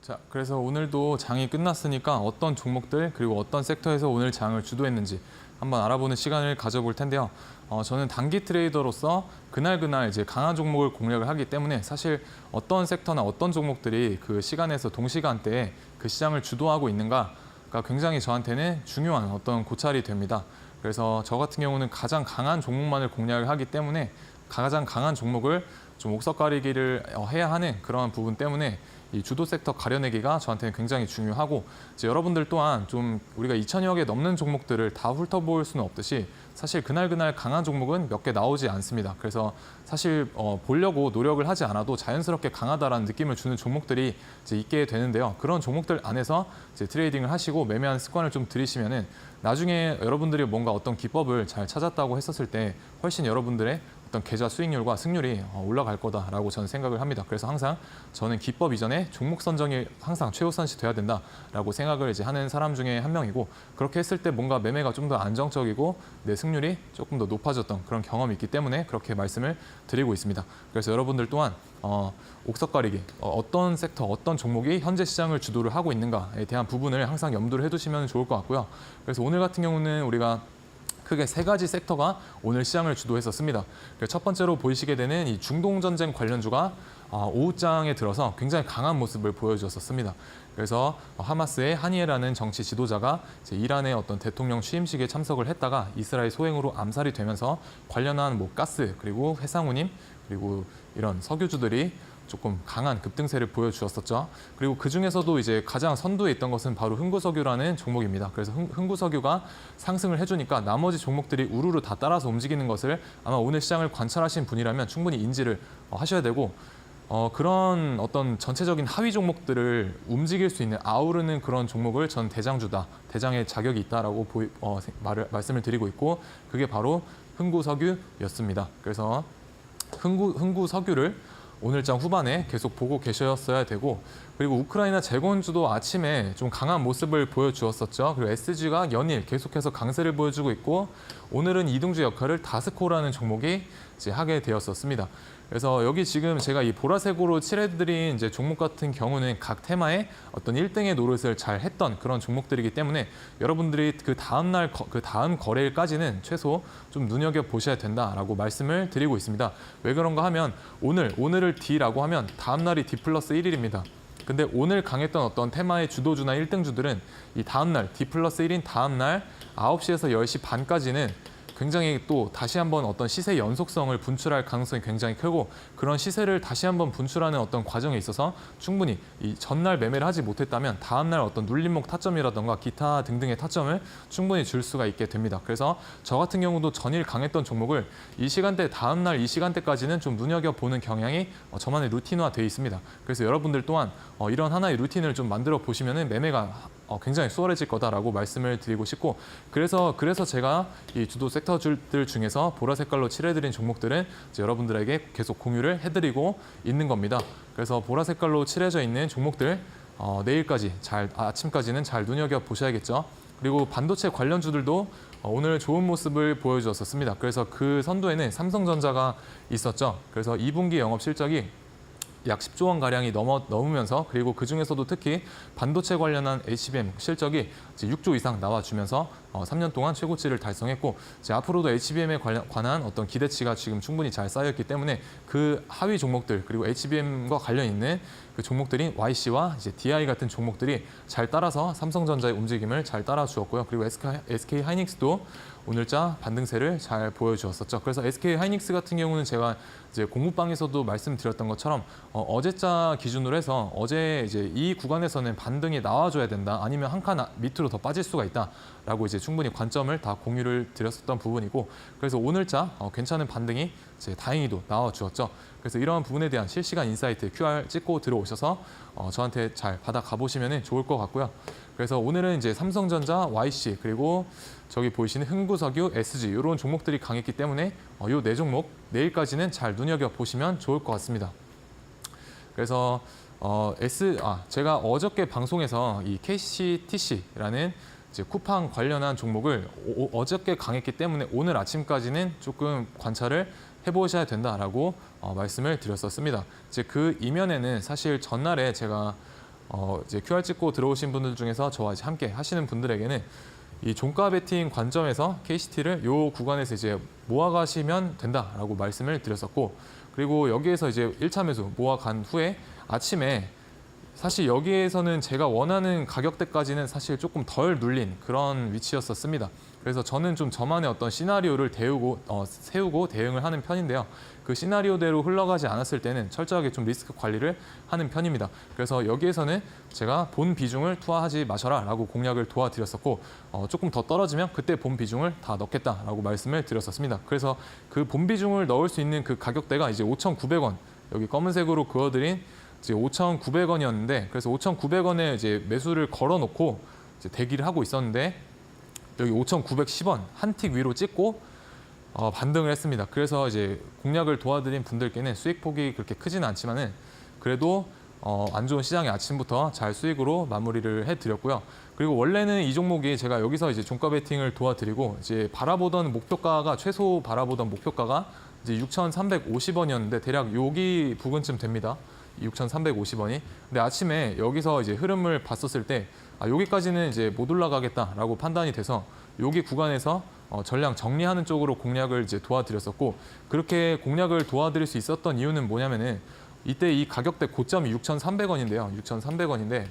자, 그래서 오늘도 장이 끝났으니까 어떤 종목들 그리고 어떤 섹터에서 오늘 장을 주도했는지 한번 알아보는 시간을 가져볼 텐데요. 저는 단기 트레이더로서 그날 이제 강한 종목을 공략을 하기 때문에 사실 어떤 섹터나 어떤 종목들이 그 시간에서 동시간대에 그 시장을 주도하고 있는가가 굉장히 저한테는 중요한 어떤 고찰이 됩니다. 그래서 저 같은 경우는 가장 강한 종목만을 공략을 하기 때문에 가장 강한 종목을 좀 옥석 가리기를 해야 하는 그런 부분 때문에 이 주도 섹터 가려내기가 저한테는 굉장히 중요하고 이제 여러분들 또한 좀 우리가 2천여 개 넘는 종목들을 다 훑어볼 수는 없듯이 사실 그날 강한 종목은 몇 개 나오지 않습니다. 그래서 사실 보려고 노력을 하지 않아도 자연스럽게 강하다라는 느낌을 주는 종목들이 이제 있게 되는데요. 그런 종목들 안에서 이제 트레이딩을 하시고 매매하는 습관을 좀 들이시면은 나중에 여러분들이 뭔가 어떤 기법을 잘 찾았다고 했었을 때 훨씬 여러분들의 어떤 계좌 수익률과 승률이 올라갈 거다라고 저는 생각을 합니다. 그래서 항상 저는 기법 이전에 종목 선정이 항상 최우선시 돼야 된다라고 생각을 이제 하는 사람 중에 한 명이고, 그렇게 했을 때 뭔가 매매가 좀 더 안정적이고 내 승률이 조금 더 높아졌던 그런 경험이 있기 때문에 그렇게 말씀을 드리고 있습니다. 그래서 여러분들 또한 옥석 가리기, 어떤 섹터, 어떤 종목이 현재 시장을 주도를 하고 있는가에 대한 부분을 항상 염두를 해두시면 좋을 것 같고요. 그래서 오늘 같은 경우는 우리가 크게 세 가지 섹터가 오늘 시장을 주도했었습니다. 첫 번째로 보이시게 되는 이 중동 전쟁 관련주가 오후장에 들어서 굉장히 강한 모습을 보여주었습니다. 그래서 하마스의 하니에라는 정치 지도자가 이제 이란의 어떤 대통령 취임식에 참석을 했다가 이스라엘 소행으로 암살이 되면서 관련한 뭐 가스 그리고 해상운임 그리고 이런 석유주들이 조금 강한 급등세를 보여주었었죠. 그리고 그 중에서도 이제 가장 선두에 있던 것은 바로 흥구석유라는 종목입니다. 그래서 흥구석유가 상승을 해주니까 나머지 종목들이 우르르 다 따라서 움직이는 것을 아마 오늘 시장을 관찰하신 분이라면 충분히 인지를 하셔야 되고, 그런 어떤 전체적인 하위 종목들을 움직일 수 있는 아우르는 그런 종목을 전 대장주다, 대장의 자격이 있다라고 말씀을 드리고 있고, 그게 바로 흥구석유였습니다. 그래서 흥구석유를 오늘장 후반에 계속 보고 계셨어야 되고, 그리고 우크라이나 재건주도 아침에 좀 강한 모습을 보여주었었죠. 그리고 SG가 연일 계속해서 강세를 보여주고 있고, 오늘은 이등주 역할을 다스코라는 종목이 이제 하게 되었었습니다. 그래서 여기 지금 제가 이 보라색으로 칠해드린 이제 종목 같은 경우는 각 테마의 어떤 1등의 노릇을 잘 했던 그런 종목들이기 때문에 여러분들이 그 다음 거래일까지는 최소 좀 눈여겨 보셔야 된다라고 말씀을 드리고 있습니다. 왜 그런가 하면 오늘을 D라고 하면 다음 날이 D 플러스 1일입니다. 근데 오늘 강했던 어떤 테마의 주도주나 1등주들은 이 다음 날 D 플러스 1인 다음 날 9시에서 10시 반까지는 굉장히 또 다시 한번 어떤 시세 연속성을 분출할 가능성이 굉장히 크고, 그런 시세를 다시 한번 분출하는 어떤 과정에 있어서 충분히 이 전날 매매를 하지 못했다면 다음날 어떤 눌림목 타점이라던가 기타 등등의 타점을 충분히 줄 수가 있게 됩니다. 그래서 저 같은 경우도 전일 강했던 종목을 이 시간대 다음날 이 시간대까지는 좀 눈여겨보는 경향이 저만의 루틴화 되어 있습니다. 그래서 여러분들 또한 이런 하나의 루틴을 좀 만들어 보시면 매매가 굉장히 수월해질 거다라고 말씀을 드리고 싶고, 그래서 제가 이 주도 섹터들 중에서 보라 색깔로 칠해드린 종목들은 이제 여러분들에게 계속 공유를 해드리고 있는 겁니다. 그래서 보라 색깔로 칠해져 있는 종목들 내일까지 아침까지는 잘 눈여겨 보셔야겠죠. 그리고 반도체 관련주들도 오늘 좋은 모습을 보여주었습니다. 그래서 그 선두에는 삼성전자가 있었죠. 그래서 2분기 영업 실적이 약 10조 원 가량이 넘으면서, 그리고 그 중에서도 특히 반도체 관련한 HBM 실적이 이제 6조 이상 나와주면서 3년 동안 최고치를 달성했고, 이제 앞으로도 HBM에 관한 어떤 기대치가 지금 충분히 잘 쌓였기 때문에 그 하위 종목들 그리고 HBM과 관련 있는 그 종목들인 YC와 이제 DI 같은 종목들이 잘 따라서 삼성전자의 움직임을 잘 따라주었고요. 그리고 SK 하이닉스도 오늘자 반등세를 잘 보여주었었죠. 그래서 SK 하이닉스 같은 경우는 제가 이제 공부방에서도 말씀드렸던 것처럼 어제자 기준으로 해서 어제 이제 이 구간에서는 반등이 나와줘야 된다, 아니면 한 칸 밑으로 더 빠질 수가 있다라고 이제 충분히 관점을 다 공유를 드렸었던 부분이고, 그래서 오늘자 괜찮은 반등이 이제 다행히도 나와주었죠. 그래서 이러한 부분에 대한 실시간 인사이트 QR 찍고 들어오셔서 저한테 잘 받아 가보시면 좋을 것 같고요. 그래서 오늘은 이제 삼성전자, YC 그리고 저기 보이시는 흥구석유, SG 이런 종목들이 강했기 때문에 이 네 종목 내일까지는 잘 눈여겨 보시면 좋을 것 같습니다. 그래서 제가 어저께 방송에서 이 KCTC라는 이제 쿠팡 관련한 종목을 어저께 강했기 때문에 오늘 아침까지는 조금 관찰을 해보셔야 된다라고 말씀을 드렸었습니다. 이제 그 이면에는 사실 전날에 제가 이제 QR 찍고 들어오신 분들 중에서 저와 이제 함께 하시는 분들에게는 이 종가 베팅 관점에서 KCT를 이 구간에서 이제 모아가시면 된다라고 말씀을 드렸었고, 그리고 여기에서 이제 1차 매수 모아간 후에 아침에 사실 여기에서는 제가 원하는 가격대까지는 사실 조금 덜 눌린 그런 위치였었습니다. 그래서 저는 좀 저만의 어떤 시나리오를 세우고 대응을 하는 편인데요. 그 시나리오대로 흘러가지 않았을 때는 철저하게 좀 리스크 관리를 하는 편입니다. 그래서 여기에서는 제가 본 비중을 투하하지 마셔라라고 공략을 도와드렸었고 조금 더 떨어지면 그때 본 비중을 다 넣겠다라고 말씀을 드렸었습니다. 그래서 그 본 비중을 넣을 수 있는 그 가격대가 이제 5,900원, 여기 검은색으로 그어드린 이제 5,900원이었는데, 그래서 5,900원에 이제 매수를 걸어놓고 이제 대기를 하고 있었는데, 여기 5,910원 한 틱 위로 찍고 반등을 했습니다. 그래서 이제 공략을 도와드린 분들께는 수익 폭이 그렇게 크지는 않지만은 그래도 안 좋은 시장의 아침부터 잘 수익으로 마무리를 해드렸고요. 그리고 원래는 이 종목이 제가 여기서 이제 종가 베팅을 도와드리고 이제 바라보던 목표가가 최소 바라보던 목표가가 이제 6,350원이었는데 대략 여기 부근쯤 됩니다. 6,350원이. 근데 아침에 여기서 이제 흐름을 봤었을 때 여기까지는 이제 못 올라가겠다라고 판단이 돼서 여기 구간에서 전량 정리하는 쪽으로 공략을 이제 도와드렸었고, 그렇게 공략을 도와드릴 수 있었던 이유는 뭐냐면은 이때 이 가격대 고점이 6,300원인데요. 6,300원인데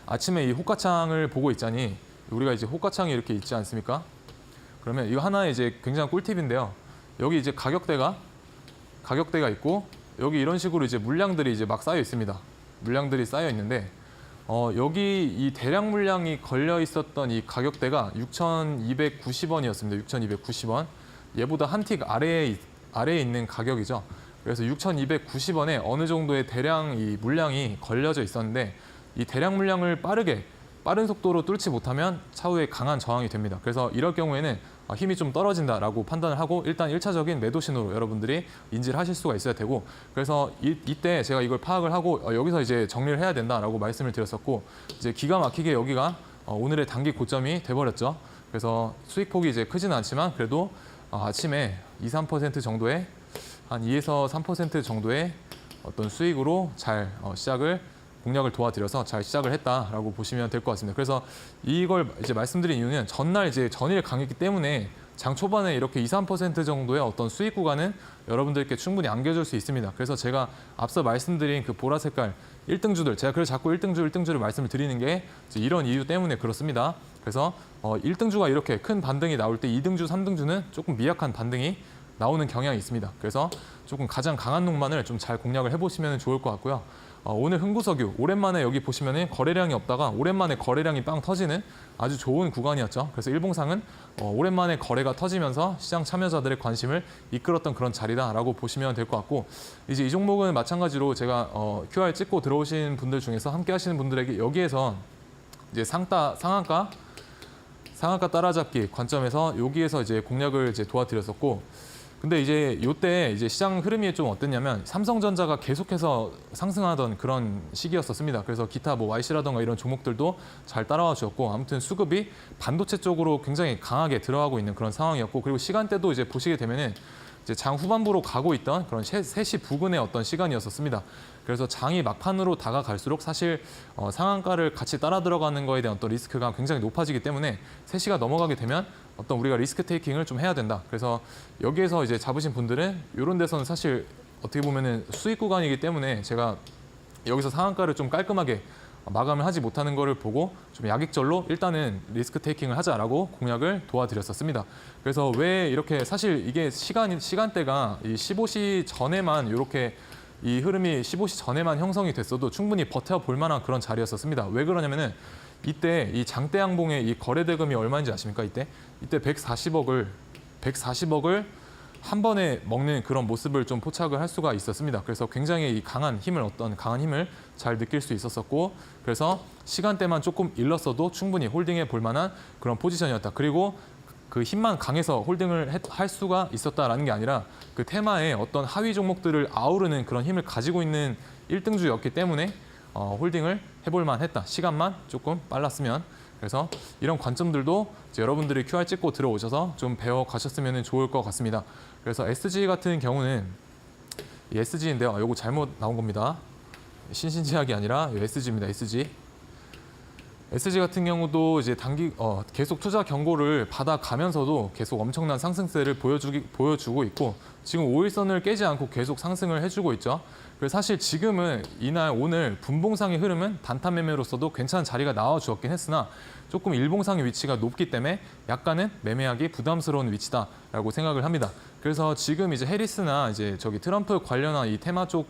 아침에 이 호가창을 보고 있자니, 우리가 이제 호가창이 이렇게 있지 않습니까? 그러면 이거 하나의 이제 굉장히 꿀팁인데요. 여기 이제 가격대가 있고 여기 이런 식으로 이제 물량들이 이제 막 쌓여 있습니다. 물량들이 쌓여 있는데 여기 이 대량 물량이 걸려 있었던 이 가격대가 6,290원이었습니다. 6,290원. 얘보다 한 틱 아래에 있는 가격이죠. 그래서 6,290원에 어느 정도의 대량 이 물량이 걸려져 있었는데, 이 대량 물량을 빠른 속도로 뚫지 못하면 차후에 강한 저항이 됩니다. 그래서 이럴 경우에는 힘이 좀 떨어진다라고 판단을 하고 일단 1차적인 매도 신호로 여러분들이 인지를 하실 수가 있어야 되고, 그래서 이때 제가 이걸 파악을 하고 여기서 이제 정리를 해야 된다라고 말씀을 드렸었고, 이제 기가 막히게 여기가 오늘의 단기 고점이 돼버렸죠. 그래서 수익폭이 이제 크지는 않지만 그래도 아침에 2~3% 정도의 한 2에서 3% 정도의 어떤 수익으로 잘 공략을 도와드려서 잘 시작을 했다라고 보시면 될 것 같습니다. 그래서 이걸 이제 말씀드린 이유는 전날 이제 전일 강했기 때문에 장 초반에 이렇게 2~3% 정도의 어떤 수익 구간은 여러분들께 충분히 안겨줄 수 있습니다. 그래서 제가 앞서 말씀드린 그 보라 색깔 1등주들, 제가 그래서 자꾸 1등주를 말씀을 드리는 게 이런 이유 때문에 그렇습니다. 그래서 1등주가 이렇게 큰 반등이 나올 때 2등주, 3등주는 조금 미약한 반등이 나오는 경향이 있습니다. 그래서 조금 가장 강한 놈만을 좀 잘 공략을 해보시면 좋을 것 같고요. 오늘 흥구석유 오랜만에 여기 보시면은 거래량이 없다가 오랜만에 거래량이 빵 터지는 아주 좋은 구간이었죠. 그래서 일봉상은 오랜만에 거래가 터지면서 시장 참여자들의 관심을 이끌었던 그런 자리다라고 보시면 될 것 같고, 이제 이 종목은 마찬가지로 제가 QR 찍고 들어오신 분들 중에서 함께 하시는 분들에게 여기에서 이제 상한가 따라잡기 관점에서 여기에서 이제 공략을 이제 도와드렸었고, 근데 이제 이때 이제 시장 흐름이 좀 어땠냐면 삼성전자가 계속해서 상승하던 그런 시기였었습니다. 그래서 기타 뭐 YC라던가 이런 종목들도 잘 따라와 주었고, 아무튼 수급이 반도체 쪽으로 굉장히 강하게 들어가고 있는 그런 상황이었고, 그리고 시간대도 이제 보시게 되면은 이제 장 후반부로 가고 있던 그런 3시 부근의 어떤 시간이었었습니다. 그래서 장이 막판으로 다가갈수록 사실 상한가를 같이 따라 들어가는 거에 대한 어떤 리스크가 굉장히 높아지기 때문에 3시가 넘어가게 되면 어떤 우리가 리스크 테이킹을 좀 해야 된다. 그래서 여기에서 이제 잡으신 분들은 이런 데서는 사실 어떻게 보면은 수익 구간이기 때문에 제가 여기서 상한가를 좀 깔끔하게 마감을 하지 못하는 거를 보고 좀 약익절로 일단은 리스크 테이킹을 하자라고 공략을 도와드렸었습니다. 그래서 왜 이렇게 사실 이게 시간대가 이 15시 전에만 이렇게 이 흐름이 15시 전에만 형성이 됐어도 충분히 버텨볼 만한 그런 자리였었습니다. 왜 그러냐면은 이때 이 장대 양봉의 이 거래 대금이 얼마인지 아십니까? 이때 140억을 한 번에 먹는 그런 모습을 좀 포착을 할 수가 있었습니다. 그래서 굉장히 이 강한 힘을 잘 느낄 수 있었었고, 그래서 시간대만 조금 일렀어도 충분히 홀딩해 볼 만한 그런 포지션이었다. 그리고 그 힘만 강해서 홀딩을 할 수가 있었다라는 게 아니라 그 테마에 어떤 하위 종목들을 아우르는 그런 힘을 가지고 있는 1등주였기 때문에 홀딩을 해볼 만했다. 시간만 조금 빨랐으면. 그래서 이런 관점들도 이제 여러분들이 QR 찍고 들어오셔서 좀 배워 가셨으면 좋을 것 같습니다. 그래서 SG 같은 경우는 이 SG인데요. 이거 잘못 나온 겁니다. 신신제약이 아니라 SG입니다. SG 같은 경우도 이제 계속 투자 경고를 받아가면서도 계속 엄청난 상승세를 보여주고 있고, 지금 5일선을 깨지 않고 계속 상승을 해주고 있죠. 그래서 사실 지금은 이날 오늘 분봉상의 흐름은 단타 매매로서도 괜찮은 자리가 나와주었긴 했으나 조금 일봉상의 위치가 높기 때문에 약간은 매매하기 부담스러운 위치다라고 생각을 합니다. 그래서 지금 이제 해리스나 이제 저기 트럼프 관련한 이 테마 쪽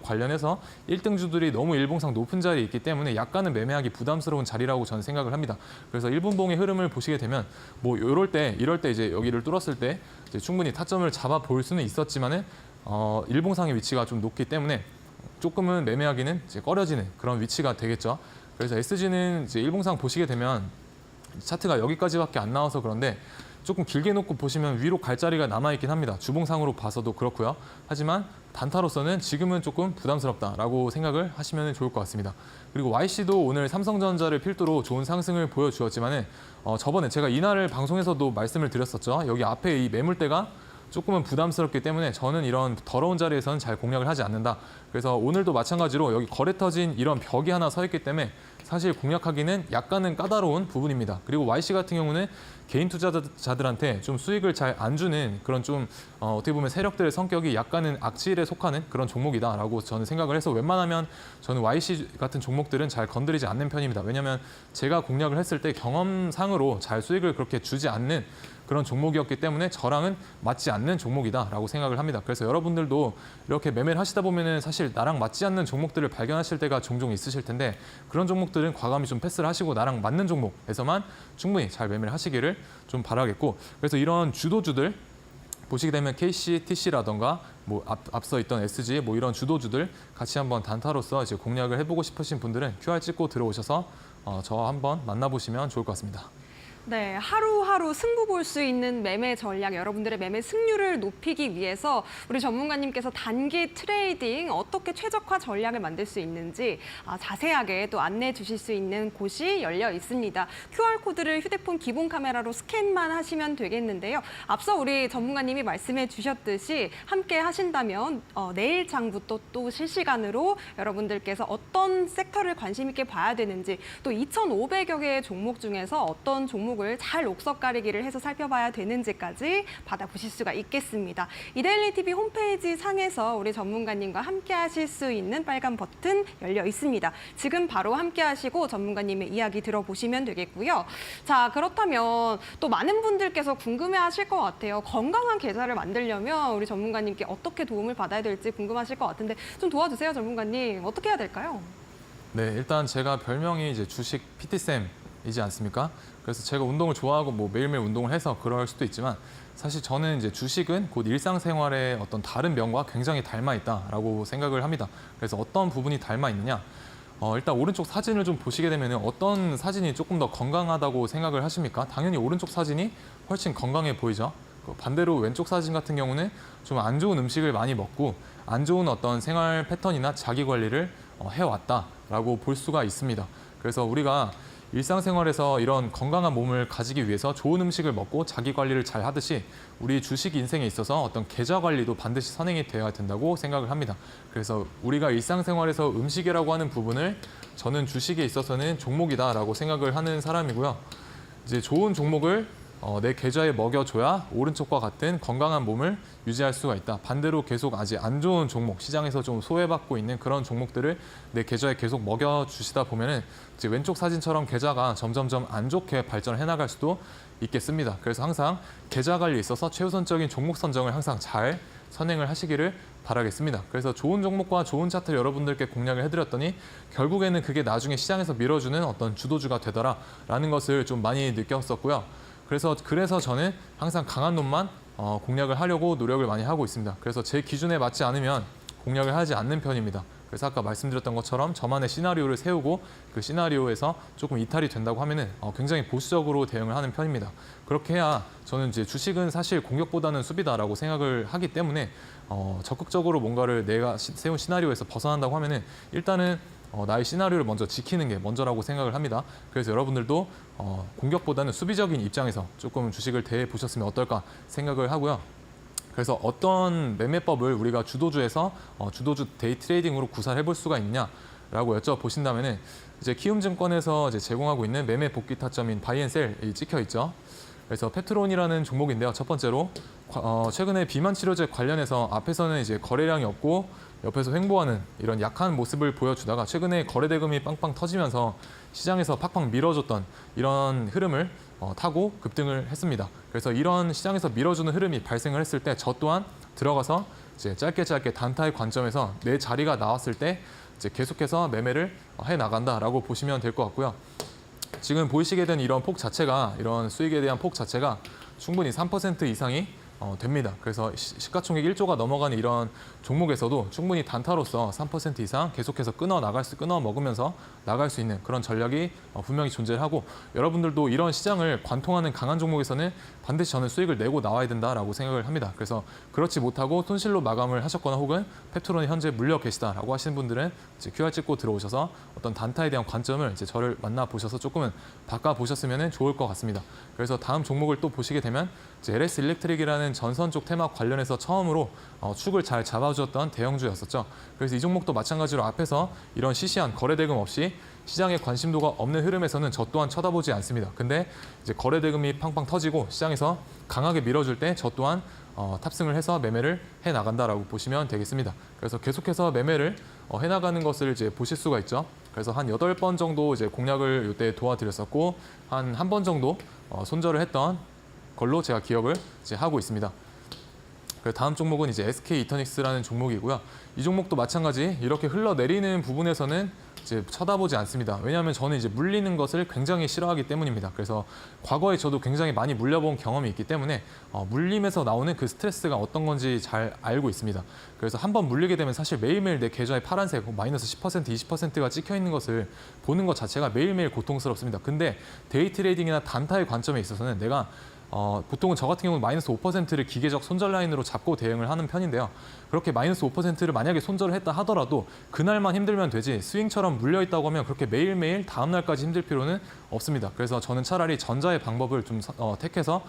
관련해서 1등주들이 너무 일봉상 높은 자리에 있기 때문에 약간은 매매하기 부담스러운 자리라고 저는 생각을 합니다. 그래서 1분봉의 흐름을 보시게 되면 뭐 이럴 때 이제 여기를 뚫었을 때 이제 충분히 타점을 잡아 볼 수는 있었지만은 일봉상의 위치가 좀 높기 때문에 조금은 매매하기는 이제 꺼려지는 그런 위치가 되겠죠. 그래서 SG는 이제 일봉상 보시게 되면 차트가 여기까지밖에 안 나와서 그런데 조금 길게 놓고 보시면 위로 갈 자리가 남아있긴 합니다. 주봉상으로 봐서도 그렇고요. 하지만 단타로서는 지금은 조금 부담스럽다라고 생각을 하시면 좋을 것 같습니다. 그리고 YC도 오늘 삼성전자를 필두로 좋은 상승을 보여주었지만은 저번에 제가 이날을 방송에서도 말씀을 드렸었죠. 여기 앞에 이 매물대가 조금은 부담스럽기 때문에 저는 이런 더러운 자리에서는 잘 공략을 하지 않는다. 그래서 오늘도 마찬가지로 여기 거래 터진 이런 벽이 하나 서 있기 때문에 사실 공략하기는 약간은 까다로운 부분입니다. 그리고 YC 같은 경우는 개인 투자자들한테 좀 수익을 잘 안 주는 그런 좀 어떻게 보면 세력들의 성격이 약간은 악질에 속하는 그런 종목이다라고 저는 생각을 해서 웬만하면 저는 YC 같은 종목들은 잘 건드리지 않는 편입니다. 왜냐하면 제가 공략을 했을 때 경험상으로 잘 수익을 그렇게 주지 않는 그런 종목이었기 때문에 저랑은 맞지 않는 종목이다라고 생각을 합니다. 그래서 여러분들도 이렇게 매매를 하시다 보면은 사실 나랑 맞지 않는 종목들을 발견하실 때가 종종 있으실 텐데 그런 종목들은 과감히 좀 패스를 하시고 나랑 맞는 종목에서만 충분히 잘 매매를 하시기를 좀 바라겠고 그래서 이런 주도주들 보시게 되면 KC, TC라던가 뭐 앞서 있던 SG 뭐 이런 주도주들 같이 한번 단타로서 이제 공략을 해보고 싶으신 분들은 QR 찍고 들어오셔서 저와 한번 만나보시면 좋을 것 같습니다. 네, 하루하루 승부 볼 수 있는 매매 전략, 여러분들의 매매 승률을 높이기 위해서 우리 전문가님께서 단기 트레이딩 어떻게 최적화 전략을 만들 수 있는지 자세하게 또 안내해 주실 수 있는 곳이 열려 있습니다. QR코드를 휴대폰 기본 카메라로 스캔만 하시면 되겠는데요. 앞서 우리 전문가님이 말씀해 주셨듯이 함께 하신다면 내일 장부터 또 실시간으로 여러분들께서 어떤 섹터를 관심 있게 봐야 되는지 또 2,500여 개의 종목 중에서 어떤 종목을 잘 옥석 가리기를 해서 살펴봐야 되는지까지 받아보실 수가 있겠습니다. 이데일리 TV 홈페이지 상에서 우리 전문가님과 함께 하실 수 있는 빨간 버튼 열려 있습니다. 지금 바로 함께 하시고 전문가님의 이야기 들어보시면 되겠고요. 자, 그렇다면 또 많은 분들께서 궁금해 하실 것 같아요. 건강한 계좌를 만들려면 우리 전문가님께 어떻게 도움을 받아야 될지 궁금하실 것 같은데 좀 도와주세요, 전문가님. 어떻게 해야 될까요? 네, 일단 제가 별명이 이제 주식 PT쌤이지 않습니까? 그래서 제가 운동을 좋아하고 뭐 매일매일 운동을 해서 그럴 수도 있지만 사실 저는 이제 주식은 곧 일상생활의 어떤 다른 면과 굉장히 닮아 있다라고 생각을 합니다. 그래서 어떤 부분이 닮아 있느냐? 일단 오른쪽 사진을 좀 보시게 되면 어떤 사진이 조금 더 건강하다고 생각을 하십니까? 당연히 오른쪽 사진이 훨씬 건강해 보이죠. 반대로 왼쪽 사진 같은 경우는 좀 안 좋은 음식을 많이 먹고 안 좋은 어떤 생활 패턴이나 자기 관리를 해왔다라고 볼 수가 있습니다. 그래서 우리가 일상생활에서 이런 건강한 몸을 가지기 위해서 좋은 음식을 먹고 자기 관리를 잘 하듯이 우리 주식 인생에 있어서 어떤 계좌 관리도 반드시 선행이 되어야 된다고 생각을 합니다. 그래서 우리가 일상생활에서 음식이라고 하는 부분을 저는 주식에 있어서는 종목이다라고 생각을 하는 사람이고요. 이제 좋은 종목을 내 계좌에 먹여줘야 오른쪽과 같은 건강한 몸을 유지할 수가 있다. 반대로 계속 아직 안 좋은 종목, 시장에서 좀 소외받고 있는 그런 종목들을 내 계좌에 계속 먹여주시다 보면은 이제 왼쪽 사진처럼 계좌가 점점점 안 좋게 발전을 해나갈 수도 있겠습니다. 그래서 항상 계좌 관리에 있어서 최우선적인 종목 선정을 항상 잘 선행을 하시기를 바라겠습니다. 그래서 좋은 종목과 좋은 차트를 여러분들께 공략을 해드렸더니 결국에는 그게 나중에 시장에서 밀어주는 어떤 주도주가 되더라라는 것을 좀 많이 느꼈었고요. 그래서 저는 항상 강한 놈만 공략을 하려고 노력을 많이 하고 있습니다. 그래서 제 기준에 맞지 않으면 공략을 하지 않는 편입니다. 그래서 아까 말씀드렸던 것처럼 저만의 시나리오를 세우고 그 시나리오에서 조금 이탈이 된다고 하면은 굉장히 보수적으로 대응을 하는 편입니다. 그렇게 해야 저는 이제 주식은 사실 공격보다는 수비다라고 생각을 하기 때문에 적극적으로 뭔가를 내가 세운 시나리오에서 벗어난다고 하면은 일단은 나의 시나리오를 먼저 지키는 게 먼저라고 생각을 합니다. 그래서 여러분들도 공격보다는 수비적인 입장에서 조금 주식을 대해보셨으면 어떨까 생각을 하고요. 그래서 어떤 매매법을 우리가 주도주에서 주도주 데이 트레이딩으로 구사를 해볼 수가 있느냐라고 여쭤보신다면은 이제 키움증권에서 이제 제공하고 있는 매매 복귀 타점인 바이앤셀이 찍혀 있죠. 그래서 페트론이라는 종목인데요. 첫 번째로 최근에 비만 치료제 관련해서 앞에서는 이제 거래량이 없고 옆에서 횡보하는 이런 약한 모습을 보여주다가 최근에 거래 대금이 빵빵 터지면서 시장에서 팍팍 밀어줬던 이런 흐름을 타고 급등을 했습니다. 그래서 이런 시장에서 밀어주는 흐름이 발생을 했을 때 저 또한 들어가서 이제 짧게 단타의 관점에서 내 자리가 나왔을 때 이제 계속해서 매매를 해 나간다라고 보시면 될 것 같고요. 지금 보이시게 된 이런 폭 자체가 이런 수익에 대한 폭 자체가 충분히 3% 이상이 됩니다. 그래서 시가총액 1조가 넘어가는 이런 종목에서도 충분히 단타로서 3% 이상 계속해서 끊어 먹으면서 나갈 수 있는 그런 전략이 분명히 존재하고 여러분들도 이런 시장을 관통하는 강한 종목에서는 반드시 저는 수익을 내고 나와야 된다라고 생각을 합니다. 그래서 그렇지 못하고 손실로 마감을 하셨거나 혹은 펩트론이 현재 물려 계시다라고 하시는 분들은 이제 QR 찍고 들어오셔서 어떤 단타에 대한 관점을 이제 저를 만나 보셔서 조금은 바꿔 보셨으면 좋을 것 같습니다. 그래서 다음 종목을 또 보시게 되면 이제 LS 일렉트릭이라는 전선 쪽 테마 관련해서 처음으로 축을 잘 잡아주었던 대형주였었죠. 그래서 이 종목도 마찬가지로 앞에서 이런 시시한 거래 대금 없이 시장에 관심도가 없는 흐름에서는 저 또한 쳐다보지 않습니다. 근데 이제 거래 대금이 팡팡 터지고 시장에서 강하게 밀어줄 때 저 또한 탑승을 해서 매매를 해 나간다라고 보시면 되겠습니다. 그래서 계속해서 매매를 해 나가는 것을 이제 보실 수가 있죠. 그래서 한 8번 정도 이제 공략을 이때 도와드렸었고 한 번 정도 손절을 했던 걸로 제가 기억을 이제 하고 있습니다. 다음 종목은 이제 SK 이터닉스라는 종목이고요. 이 종목도 마찬가지 이렇게 흘러내리는 부분에서는 이제 쳐다보지 않습니다. 왜냐하면 저는 이제 물리는 것을 굉장히 싫어하기 때문입니다. 그래서 과거에 저도 굉장히 많이 물려본 경험이 있기 때문에 물림에서 나오는 그 스트레스가 어떤 건지 잘 알고 있습니다. 그래서 한번 물리게 되면 사실 매일매일 내 계좌에 파란색 마이너스 10%, 20%가 찍혀 있는 것을 보는 것 자체가 매일매일 고통스럽습니다. 근데 데이 트레이딩이나 단타의 관점에 있어서는 내가 보통은 저 같은 경우는 마이너스 5%를 기계적 손절 라인으로 잡고 대응을 하는 편인데요. 그렇게 마이너스 5%를 만약에 손절을 했다 하더라도 그날만 힘들면 되지 스윙처럼 물려있다고 하면 그렇게 매일매일 다음 날까지 힘들 필요는 없습니다. 그래서 저는 차라리 전자의 방법을 좀 택해서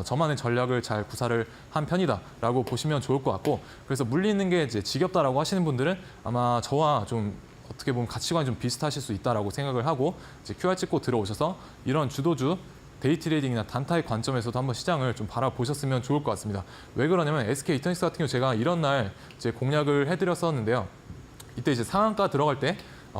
저만의 전략을 잘 구사를 한 편이다라고 보시면 좋을 것 같고 그래서 물리는 게 이제 지겹다라고 하시는 분들은 아마 저와 좀 어떻게 보면 가치관이 좀 비슷하실 수 있다라고 생각을 하고 이제 QR 찍고 들어오셔서 이런 주도주 데이 트레이딩이나 단타의 관점에서도 한번 시장을 좀 바라보셨으면 좋을 것 같습니다. 왜 그러냐면 SK 이터닉스 같은 경우 제가 이런 날 이제 공략을 해드렸었는데요. 이때 이제 상한가 들어갈 때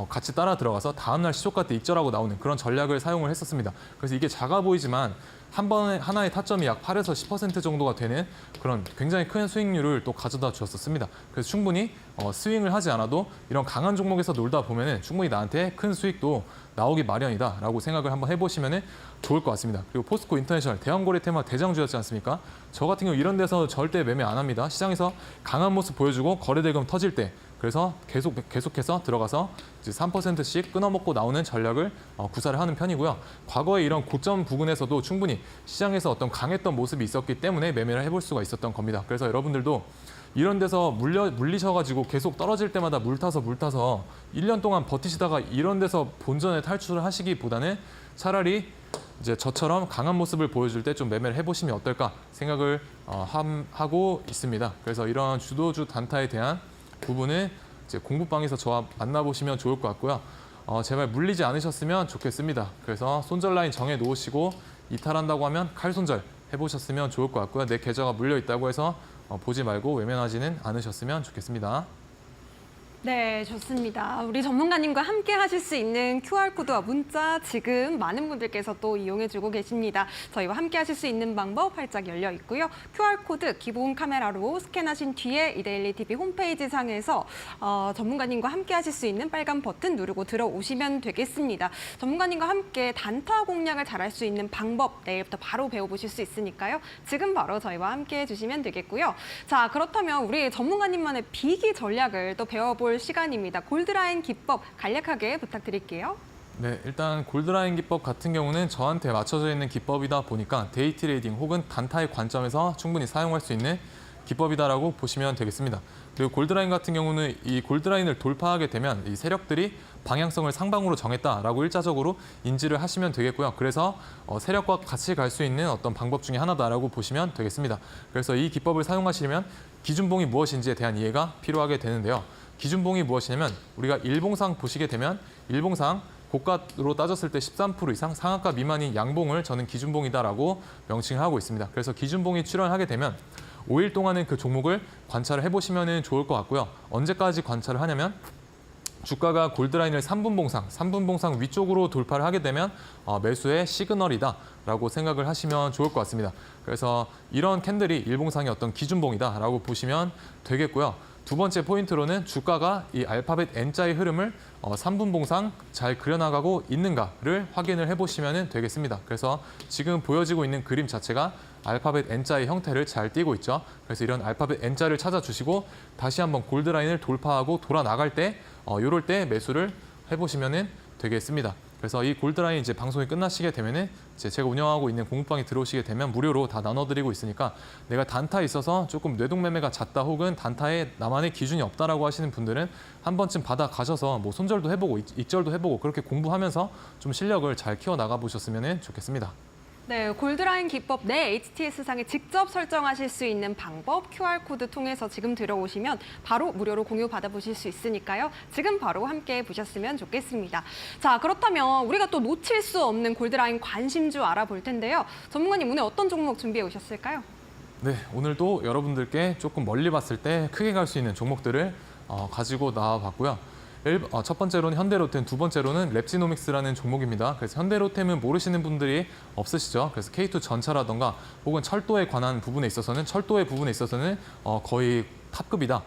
같이 따라 들어가서 다음날 시초가 때 익절하고 나오는 그런 전략을 사용을 했었습니다. 그래서 이게 작아 보이지만 한 번에 하나의 타점이 약 8에서 10% 정도가 되는 그런 굉장히 큰 수익률을 또 가져다 주었었습니다. 그래서 충분히 스윙을 하지 않아도 이런 강한 종목에서 놀다 보면은 충분히 나한테 큰 수익도 나오기 마련이다라고 생각을 한번 해보시면 좋을 것 같습니다. 그리고 포스코 인터내셔널 대형거래 테마 대장주였지 않습니까? 저 같은 경우 이런 데서 절대 매매 안 합니다. 시장에서 강한 모습 보여주고 거래 대금 터질 때 그래서 계속해서 들어가서 이제 3%씩 끊어먹고 나오는 전략을 구사를 하는 편이고요. 과거에 이런 고점 부근에서도 충분히 시장에서 어떤 강했던 모습이 있었기 때문에 매매를 해볼 수가 있었던 겁니다. 그래서 여러분들도 이런 데서 물리셔가지고 계속 떨어질 때마다 물타서 1년 동안 버티시다가 이런 데서 본전에 탈출을 하시기보다는 차라리 이제 저처럼 강한 모습을 보여줄 때 좀 매매를 해보시면 어떨까 생각을 하고 있습니다. 그래서 이런 주도주 단타에 대한 부분은 이제 공부방에서 저와 만나보시면 좋을 것 같고요. 제발 물리지 않으셨으면 좋겠습니다. 그래서 손절 라인 정해 놓으시고 이탈한다고 하면 칼 손절 해보셨으면 좋을 것 같고요. 내 계좌가 물려 있다고 해서 보지 말고 외면하지는 않으셨으면 좋겠습니다. 네, 좋습니다. 우리 전문가님과 함께 하실 수 있는 QR코드와 문자 지금 많은 분들께서 또 이용해주고 계십니다. 저희와 함께 하실 수 있는 방법 활짝 열려 있고요. QR코드 기본 카메라로 스캔하신 뒤에 이데일리 TV 홈페이지 상에서 전문가님과 함께 하실 수 있는 빨간 버튼 누르고 들어오시면 되겠습니다. 전문가님과 함께 단타 공략을 잘할 수 있는 방법 내일부터 바로 배워보실 수 있으니까요. 지금 바로 저희와 함께 해주시면 되겠고요. 자, 그렇다면 우리 전문가님만의 비기 전략을 또 배워볼 시간입니다. 골드라인 기법 간략하게 부탁드릴게요. 네, 일단 골드라인 기법 같은 경우는 저한테 맞춰져 있는 기법이다 보니까 데이 트레이딩 혹은 단타의 관점에서 충분히 사용할 수 있는 기법이다라고 보시면 되겠습니다. 그리고 골드라인 같은 경우는 이 골드라인을 돌파하게 되면 이 세력들이 방향성을 상방으로 정했다라고 일자적으로 인지를 하시면 되겠고요. 그래서 세력과 같이 갈 수 있는 어떤 방법 중에 하나다라고 보시면 되겠습니다. 그래서 이 기법을 사용하시려면 기준봉이 무엇인지에 대한 이해가 필요하게 되는데요. 기준봉이 무엇이냐면 우리가 일봉상 보시게 되면 일봉상 고가로 따졌을 때 13% 이상, 상한가 미만인 양봉을 저는 기준봉이다라고 명칭을 하고 있습니다. 그래서 기준봉이 출현하게 되면 5일 동안은 그 종목을 관찰을 해보시면 좋을 것 같고요. 언제까지 관찰을 하냐면 주가가 골드라인을 3분봉상 위쪽으로 돌파를 하게 되면 매수의 시그널이다라고 생각을 하시면 좋을 것 같습니다. 그래서 이런 캔들이 일봉상의 어떤 기준봉이다라고 보시면 되겠고요. 두 번째 포인트로는 주가가 이 알파벳 N자의 흐름을 3분봉상 잘 그려나가고 있는가를 확인을 해보시면 되겠습니다. 그래서 지금 보여지고 있는 그림 자체가 알파벳 N자의 형태를 잘 띠고 있죠. 그래서 이런 알파벳 N자를 찾아주시고 다시 한번 골드라인을 돌파하고 돌아 나갈 때 이럴 때 매수를 해보시면 되겠습니다. 그래서 이 골드라인 이제 방송이 끝나시게 되면은 이제 제가 운영하고 있는 공부방에 들어오시게 되면 무료로 다 나눠드리고 있으니까 내가 단타에 있어서 조금 뇌동매매가 잦다 혹은 단타에 나만의 기준이 없다라고 하시는 분들은 한 번쯤 받아 가셔서 뭐 손절도 해보고 익절도 해보고 그렇게 공부하면서 좀 실력을 잘 키워 나가 보셨으면 좋겠습니다. 네, 골드라인 기법 내 HTS상에 직접 설정하실 수 있는 방법 QR코드 통해서 지금 들어오시면 바로 무료로 공유 받아보실 수 있으니까요. 지금 바로 함께 보셨으면 좋겠습니다. 자, 그렇다면 우리가 또 놓칠 수 없는 골드라인 관심주 알아볼 텐데요. 전문가님 오늘 어떤 종목 준비해 오셨을까요? 네, 오늘도 여러분들께 조금 멀리 봤을 때 크게 갈 수 있는 종목들을 가지고 나와봤고요. 첫 번째로는 현대로템, 두 번째로는 랩지노믹스라는 종목입니다. 그래서 현대로템은 모르시는 분들이 없으시죠. 그래서 K2 전차라던가 혹은 철도에 관한 부분에 있어서는 거의 탑급이다.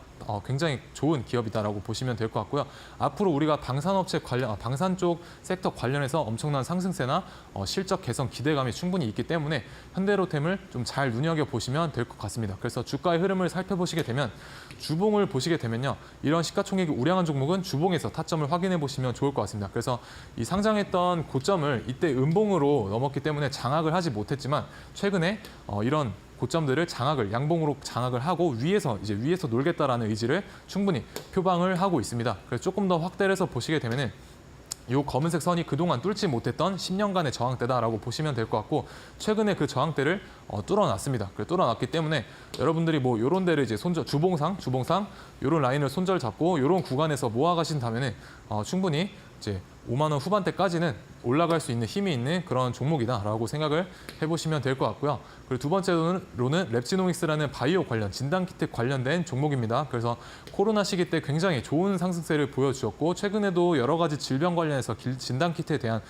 굉장히 좋은 기업이다라고 보시면 될 것 같고요. 앞으로 우리가 방산 쪽 섹터 관련해서 엄청난 상승세나 실적 개선 기대감이 충분히 있기 때문에 현대로템을 좀 잘 눈여겨보시면 될 것 같습니다. 그래서 주가의 흐름을 살펴보시게 되면 주봉을 보시게 되면요. 이런 시가총액이 우량한 종목은 주봉에서 타점을 확인해 보시면 좋을 것 같습니다. 그래서 이 상장했던 고점을 이때 음봉으로 넘었기 때문에 장악을 하지 못했지만 최근에 이런 고점들을 양봉으로 장악을 하고 위에서 놀겠다라는 의지를 충분히 표방을 하고 있습니다. 그래서 조금 더 확대를 해서 보시게 되면은 이 검은색 선이 그동안 뚫지 못했던 10년간의 저항대다라고 보시면 될 것 같고 최근에 그 저항대를 뚫어놨습니다. 뚫어놨기 때문에 여러분들이 뭐 이런 데를 이제 주봉상 이런 라인을 손절 잡고 이런 구간에서 모아가신다면은 충분히 이제 5만 원 후반대까지는 올라갈 수 있는 힘이 있는 그런 종목이다라고 생각을 해보시면 될 것 같고요. 그리고 두 번째로는 랩지노믹스라는 바이오 관련, 진단키트 관련된 종목입니다. 그래서 코로나 시기 때 굉장히 좋은 상승세를 보여주었고 최근에도 여러 가지 질병 관련해서 진단키트에 대한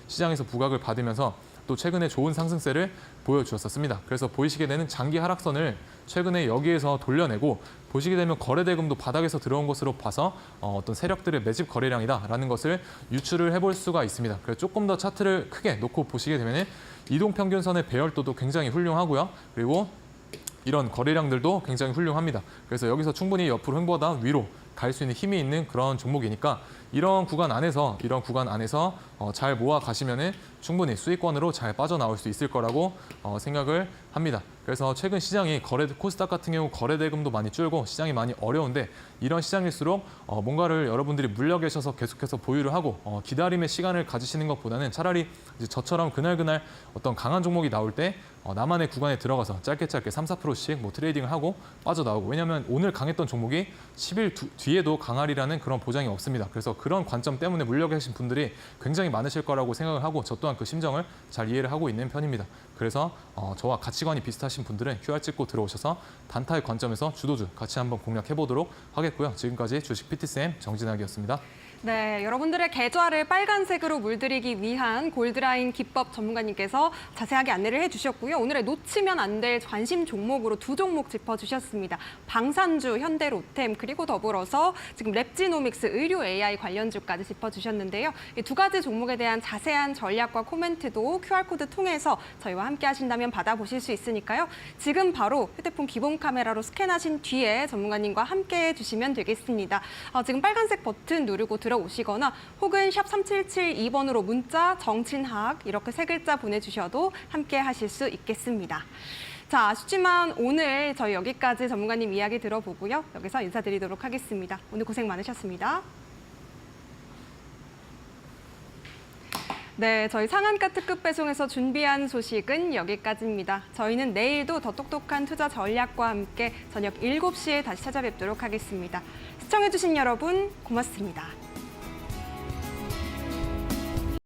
시장에서 부각을 받으면서 또 최근에 좋은 상승세를 보여주었습니다. 그래서 보이시게 되는 장기 하락선을 최근에 여기에서 돌려내고 보시게 되면 거래대금도 바닥에서 들어온 것으로 봐서 어떤 세력들의 매집 거래량이다라는 것을 유추를 해볼 수가 있습니다. 그래서 조금 더 차트를 크게 놓고 보시게 되면 이동평균선의 배열도도 굉장히 훌륭하고요. 그리고 이런 거래량들도 굉장히 훌륭합니다. 그래서 여기서 충분히 옆으로 횡보하다 위로 갈 수 있는 힘이 있는 그런 종목이니까 이런 구간 안에서 잘 모아 가시면은 충분히 수익권으로 잘 빠져나올 수 있을 거라고 생각을 합니다. 그래서 최근 시장이 코스닥 같은 경우 거래대금도 많이 줄고 시장이 많이 어려운데 이런 시장일수록 뭔가를 여러분들이 물려 계셔서 계속해서 보유를 하고 기다림의 시간을 가지시는 것보다는 차라리 이제 저처럼 그날 어떤 강한 종목이 나올 때 나만의 구간에 들어가서 짧게 3, 4%씩 뭐 트레이딩을 하고 빠져나오고 왜냐하면 오늘 강했던 종목이 10일 뒤에도 강하리라는 그런 보장이 없습니다. 그래서 그런 관점 때문에 물려 계신 분들이 굉장히 많으실 거라고 생각을 하고 저 또한 그 심정을 잘 이해를 하고 있는 편입니다. 그래서 저와 가치관이 비슷하신 분들은 QR 찍고 들어오셔서 단타의 관점에서 주도주 같이 한번 공략해 보도록 하겠고요. 지금까지 주식 PT쌤 정진학이었습니다. 네, 여러분들의 계좌를 빨간색으로 물들이기 위한 골드라인 기법 전문가님께서 자세하게 안내를 해주셨고요. 오늘의 놓치면 안 될 관심 종목으로 두 종목 짚어주셨습니다. 방산주, 현대로템, 그리고 더불어서 지금 랩지노믹스, 의료 AI 관련주까지 짚어주셨는데요. 이 두 가지 종목에 대한 자세한 전략과 코멘트도 QR코드 통해서 저희와 함께 하신다면 받아보실 수 있으니까요. 지금 바로 휴대폰 기본 카메라로 스캔하신 뒤에 전문가님과 함께 해주시면 되겠습니다. 지금 빨간색 버튼 누르고 들어오시거나 혹은 샵 3772번으로 문자 정친학 이렇게 세 글자 보내주셔도 함께 하실 수 있겠습니다. 자, 아쉽지만 오늘 저희 여기까지 전문가님 이야기 들어보고요. 여기서 인사드리도록 하겠습니다. 오늘 고생 많으셨습니다. 네, 저희 상한가 특급 배송에서 준비한 소식은 여기까지입니다. 저희는 내일도 더 똑똑한 투자 전략과 함께 저녁 7시에 다시 찾아뵙도록 하겠습니다. 시청해주신 여러분 고맙습니다.